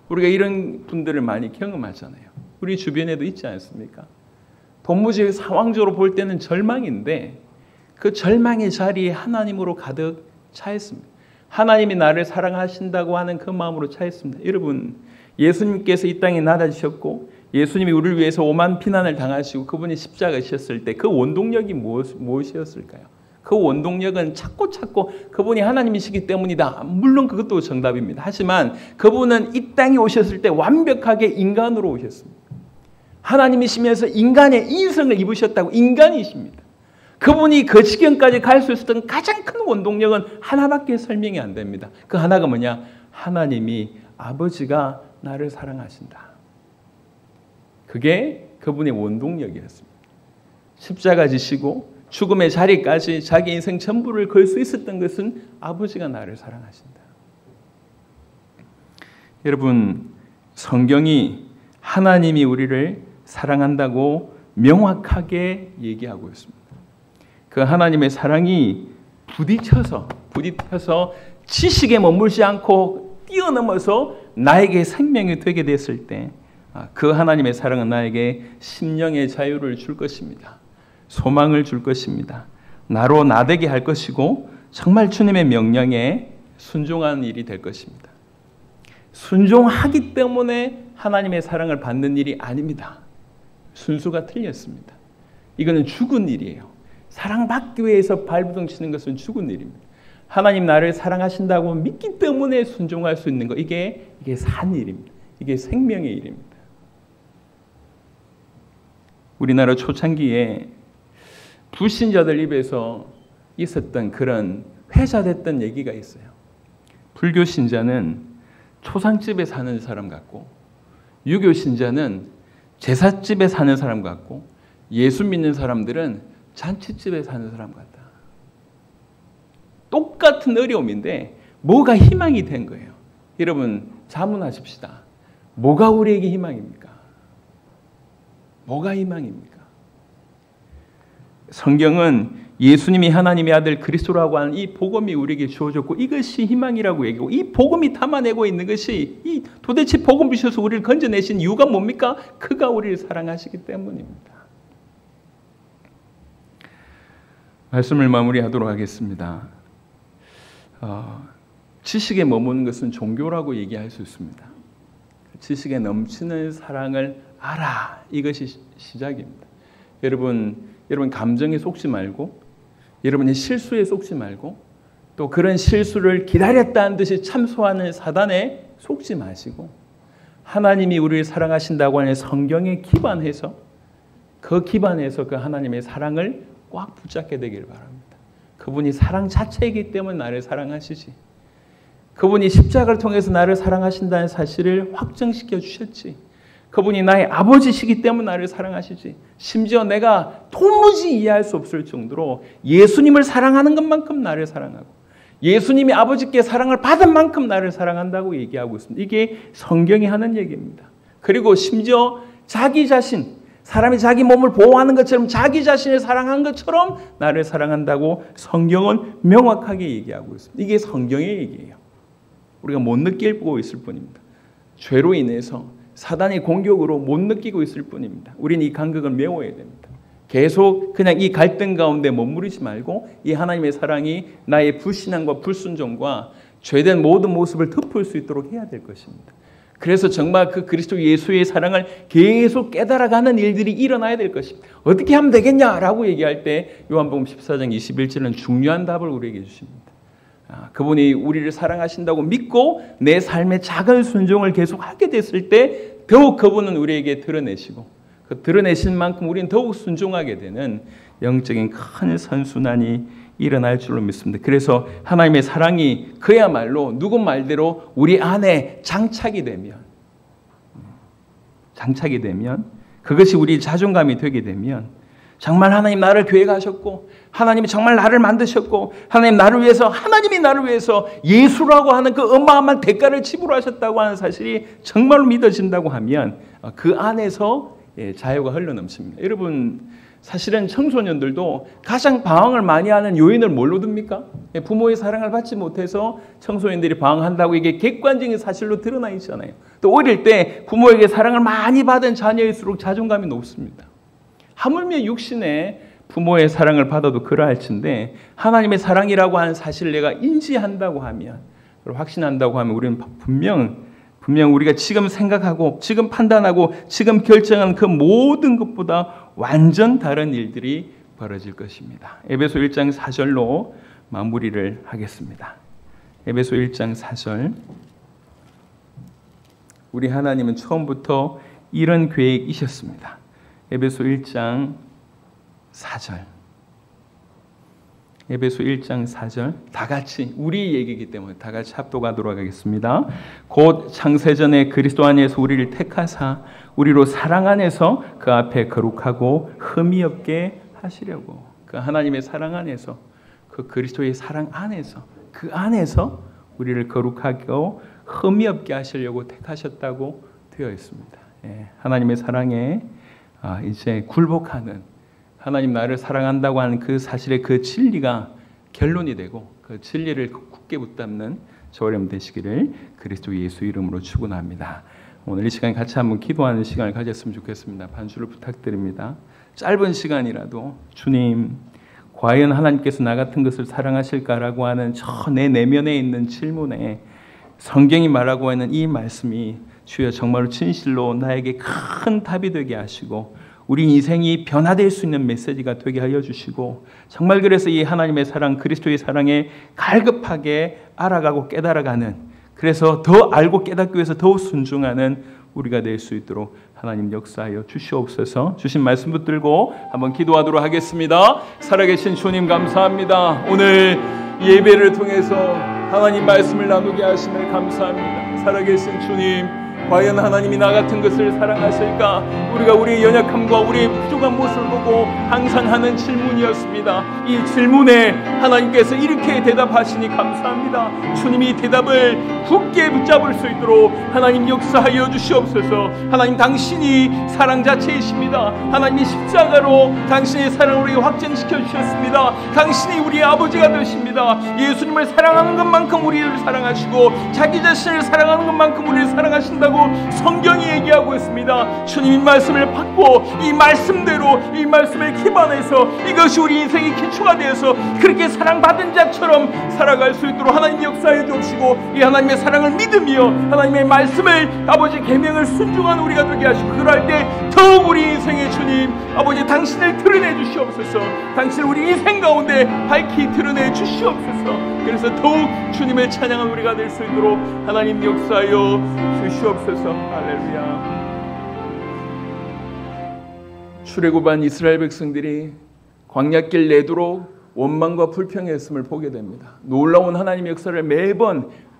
우리가 이런 분들을 많이 경험하잖아요. 우리 주변에도 있지 않습니까? 도무지 상황적으로 볼 때는 절망인데 그 절망의 자리에 하나님으로 가득 차 있습니다. 하나님이 나를 사랑하신다고 하는 그 마음으로 차 있습니다. 여러분, 예수님께서 이 땅에 나타나셨고 예수님이 우리를 위해서 오만 피난을 당하시고 그분이 십자가에 지셨을 때 그 원동력이 무엇이었을까요? 그 원동력은 찾고 그분이 하나님이시기 때문이다. 물론 그것도 정답입니다. 하지만 그분은 이 땅에 오셨을 때 완벽하게 인간으로 오셨습니다. 하나님이시면서 인간의 인성을 입으셨다고 인간이십니다. 그분이 그 지경까지 갈 수 있었던 가장 큰 원동력은 하나밖에 설명이 안 됩니다. 그 하나가 뭐냐? 하나님이 아버지가 나를 사랑하신다. 그게 그분의 원동력이었습니다. 십자가 지시고 죽음의 자리까지 자기 인생 전부를 걸 수 있었던 것은 아버지가 나를 사랑하신다. 여러분, 성경이 하나님이 우리를 사랑한다고 명확하게 얘기하고 있습니다. 그 하나님의 사랑이 부딪혀서 지식에 머물지 않고 뛰어넘어서 나에게 생명이 되게 됐을 때 그 하나님의 사랑은 나에게 심령의 자유를 줄 것입니다. 소망을 줄 것입니다. 나로 나되게 할 것이고 정말 주님의 명령에 순종하는 일이 될 것입니다. 순종하기 때문에 하나님의 사랑을 받는 일이 아닙니다. 순수가 틀렸습니다. 이거는 죽은 일이에요. 사랑받기 위해서 발부둥 치는 것은 죽은 일입니다. 하나님 나를 사랑하신다고 믿기 때문에 순종할 수 있는 것, 이게 산 일입니다. 이게 생명의 일입니다. 우리나라 초창기에 불신자들 입에서 있었던 그런 회자됐던 얘기가 있어요. 불교 신자는 초상집에 사는 사람 같고 유교 신자는 제삿집에 사는 사람 같고 예수 믿는 사람들은 잔치집에 사는 사람 같다. 똑같은 어려움인데 뭐가 희망이 된 거예요. 여러분 자문하십시다. 뭐가 우리에게 희망입니까? 뭐가 희망입니까? 성경은 예수님이 하나님의 아들 그리스도라고 하는 이 복음이 우리에게 주어졌고 이것이 희망이라고 얘기하고 이 복음이 담아내고 있는 것이 이 도대체 복음 주셔서 우리를 건져내신 이유가 뭡니까? 그가 우리를 사랑하시기 때문입니다. 말씀을 마무리하도록 하겠습니다. 지식에 머무는 것은 종교라고 얘기할 수 있습니다. 지식에 넘치는 사랑을 알아. 이것이 시작입니다. 여러분 감정에 속지 말고 여러분의 실수에 속지 말고 또 그런 실수를 기다렸다는 듯이 참소하는 사단에 속지 마시고 하나님이 우리를 사랑하신다고 하는 성경에 기반해서 그 하나님의 사랑을 꽉 붙잡게 되길 바랍니다. 그분이 사랑 자체이기 때문에 나를 사랑하시지. 그분이 십자가를 통해서 나를 사랑하신다는 사실을 확정시켜 주셨지. 그분이 나의 아버지시기 때문에 나를 사랑하시지. 심지어 내가 도무지 이해할 수 없을 정도로 예수님을 사랑하는 것만큼 나를 사랑하고 예수님이 아버지께 사랑을 받은 만큼 나를 사랑한다고 얘기하고 있습니다. 이게 성경이 하는 얘기입니다. 그리고 심지어 자기 자신, 사람이 자기 몸을 보호하는 것처럼 자기 자신을 사랑한 것처럼 나를 사랑한다고 성경은 명확하게 얘기하고 있습니다. 이게 성경의 얘기예요. 우리가 못 느끼고 있을 뿐입니다. 죄로 인해서 사단의 공격으로 못 느끼고 있을 뿐입니다. 우리는 이 간격을 메워야 됩니다. 계속 그냥 이 갈등 가운데 머무르지 말고 이 하나님의 사랑이 나의 불신앙과 불순종과 죄된 모든 모습을 덮을 수 있도록 해야 될 것입니다. 그래서 정말 그 그리스도 예수의 사랑을 계속 깨달아가는 일들이 일어나야 될 것입니다. 어떻게 하면 되겠냐라고 얘기할 때 요한복음 14장 21절은 중요한 답을 우리에게 주십니다. 그분이 우리를 사랑하신다고 믿고 내 삶의 작은 순종을 계속 하게 됐을 때 더욱 그분은 우리에게 드러내시고 그 드러내신 만큼 우리는 더욱 순종하게 되는 영적인 큰 선순환이 일어날 줄로 믿습니다. 그래서 하나님의 사랑이 그야말로 누구 말대로 우리 안에 장착이 되면 그것이 우리 자존감이 되게 되면 정말 하나님 나를 계획하셨고 하나님이 정말 나를 만드셨고 하나님이 나를 위해서 예수라고 하는 그 어마어마한 대가를 지불하셨다고 하는 사실이 정말로 믿어진다고 하면 그 안에서 자유가 흘러넘칩니다. 여러분 사실은 청소년들도 가장 방황을 많이 하는 요인을 뭘로 듭니까? 부모의 사랑을 받지 못해서 청소년들이 방황한다고 이게 객관적인 사실로 드러나 있잖아요. 또 어릴 때 부모에게 사랑을 많이 받은 자녀일수록 자존감이 높습니다. 하물며 육신에 부모의 사랑을 받아도 그러할진데 하나님의 사랑이라고 하는 사실을 내가 인지한다고 하면 확신한다고 하면 우리는 분명 우리가 지금 생각하고 지금 판단하고 지금 결정한 그 모든 것보다 완전 다른 일들이 벌어질 것입니다. 에베소 1장 4절로 마무리를 하겠습니다. 에베소 1장 4절. 우리 하나님은 처음부터 이런 계획이셨습니다. 에베소 1장 4절. 에베소 1장 4절. 다 같이 우리 얘기이기 때문에 다 같이 합독하도록 하겠습니다. 곧 창세전에 그리스도 안에서 우리를 택하사 우리로 사랑 안에서 그 앞에 거룩하고 흠이 없게 하시려고. 그 하나님의 사랑 안에서 그 그리스도의 사랑 안에서 그 안에서 우리를 거룩하고 흠이 없게 하시려고 택하셨다고 되어 있습니다. 하나님의 사랑에 이제 굴복하는 하나님 나를 사랑한다고 하는 그 사실의 그 진리가 결론이 되고 그 진리를 굳게 붙잡는 저와 여러분 되시기를 그리스도 예수 이름으로 축원합니다. 오늘 이 시간 같이 한번 기도하는 시간을 가졌으면 좋겠습니다. 반주를 부탁드립니다. 짧은 시간이라도 주님 과연 하나님께서 나 같은 것을 사랑하실까라고 하는 저 내 내면에 있는 질문에 성경이 말하고 있는 이 말씀이 주여 정말로 진실로 나에게 큰 답이 되게 하시고 우리 인생이 변화될 수 있는 메시지가 되게 하여 주시고 정말 그래서 이 하나님의 사랑 그리스도의 사랑에 갈급하게 알아가고 깨달아가는 그래서 더 알고 깨닫기 위해서 더욱 순종하는 우리가 될 수 있도록 하나님 역사하여 주시옵소서. 주신 말씀 붙들고 한번 기도하도록 하겠습니다. 살아계신 주님 감사합니다. 오늘 예배를 통해서 하나님 말씀을 나누게 하심을 감사합니다. 살아계신 주님 과연 하나님이 나 같은 것을 사랑하실까? 우리가 우리의 연약함과 우리의 부족한 모습을 보고 항상 하는 질문이었습니다. 이 질문에 하나님께서 이렇게 대답하시니 감사합니다. 주님이 대답을 굳게 붙잡을 수 있도록 하나님 역사하여 주시옵소서. 하나님 당신이 사랑 자체이십니다. 하나님이 십자가로 당신의 사랑을 우리에게 확증시켜 주셨습니다. 당신이 우리의 아버지가 되십니다. 예수님을 사랑하는 것만큼 우리를 사랑하시고 자기 자신을 사랑하는 것만큼 우리를 사랑하신다고 성경이 얘기하고 있습니다. 주님 말씀을 받고 이 말씀대로 이 말씀을 기반해서 이것이 우리 인생의 기초가 되어서 그렇게 사랑받은 자처럼 살아갈 수 있도록 하나님 역사해 주시고 이 하나님의 사랑을 믿으며 하나님의 말씀을 아버지 계명을 순종하는 우리가 되게 하시고 그럴 때 더욱 우리 인생의 주님 아버지 당신을 드러내 주시옵소서. 당신을 우리 인생 가운데 밝히 드러내 주시옵소서. 그래서 더욱 주님을 찬양하는 우리가 될 수 있도록 하나님 역사하여 주시옵소서. 할렐루야. 출애굽한 이스라엘 백성들이 광야길 내도록 원망과 불평했음을 보게 됩니다. 놀라운 하나님의 역사를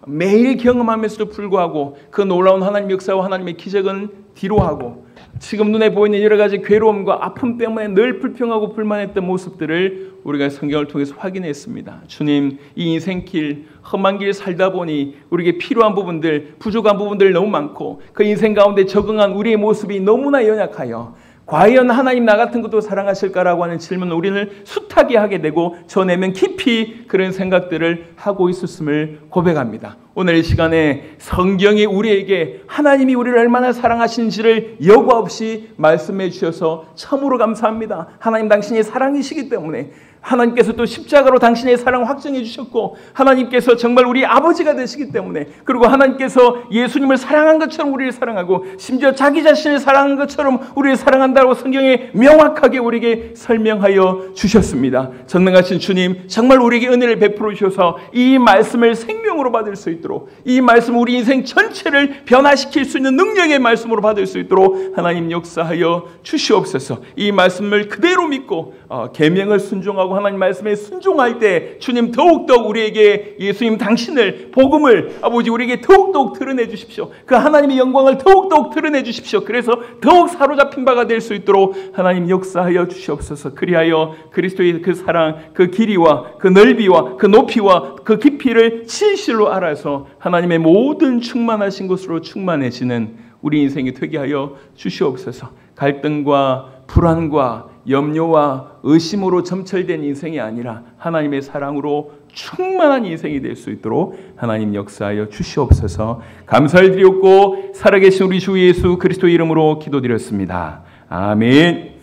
매일 경험하면서도 불구하고 그 놀라운 하나님의 역사와 하나님의 기적은 뒤로하고 지금 눈에 보이는 여러 가지 괴로움과 아픔 때문에 늘 불평하고 불만했던 모습들을 우리가 성경을 통해서 확인했습니다. 주님, 이 인생길 험한 길 살다 보니 우리에게 필요한 부분들, 부족한 부분들 너무 많고 그 인생 가운데 적응한 우리의 모습이 너무나 연약하여 과연 하나님 나 같은 것도 사랑하실까라고 하는 질문을 우리는 숱하게 하게 되고 저 내면 깊이 그런 생각들을 하고 있었음을 고백합니다. 오늘 이 시간에 성경이 우리에게 하나님이 우리를 얼마나 사랑하시는지를 여과 없이 말씀해 주셔서 참으로 감사합니다. 하나님 당신이 사랑이시기 때문에 하나님께서 또 십자가로 당신의 사랑을 확증해 주셨고 하나님께서 정말 우리 아버지가 되시기 때문에 그리고 하나님께서 예수님을 사랑한 것처럼 우리를 사랑하고 심지어 자기 자신을 사랑한 것처럼 우리를 사랑한다고 성경에 명확하게 우리에게 설명하여 주셨습니다. 전능하신 주님 정말 우리에게 은혜를 베풀어 주셔서 이 말씀을 생명으로 받을 수 있도록 이 말씀 우리 인생 전체를 변화시킬 수 있는 능력의 말씀으로 받을 수 있도록 하나님 역사하여 주시옵소서. 이 말씀을 그대로 믿고 계명을 순종하고 하나님 말씀에 순종할 때 주님 더욱더욱 우리에게 예수님 당신을 복음을 아버지 우리에게 더욱더욱 드러내 주십시오. 그 하나님의 영광을 더욱더욱 드러내 주십시오. 그래서 더욱 사로잡힌 바가 될 수 있도록 하나님 역사하여 주시옵소서. 그리하여 그리스도의 그 사랑 그 길이와 그 넓이와 그 높이와 그 깊이를 진실로 알아서 하나님의 모든 충만하신 것으로 충만해지는 우리 인생이 되게 하여 주시옵소서. 갈등과 불안과 염려와 의심으로 점철된 인생이 아니라 하나님의 사랑으로 충만한 인생이 될 수 있도록 하나님 역사하여 주시옵소서. 감사를 드렸고 살아계신 우리 주 예수 그리스도 이름으로 기도드렸습니다. 아멘.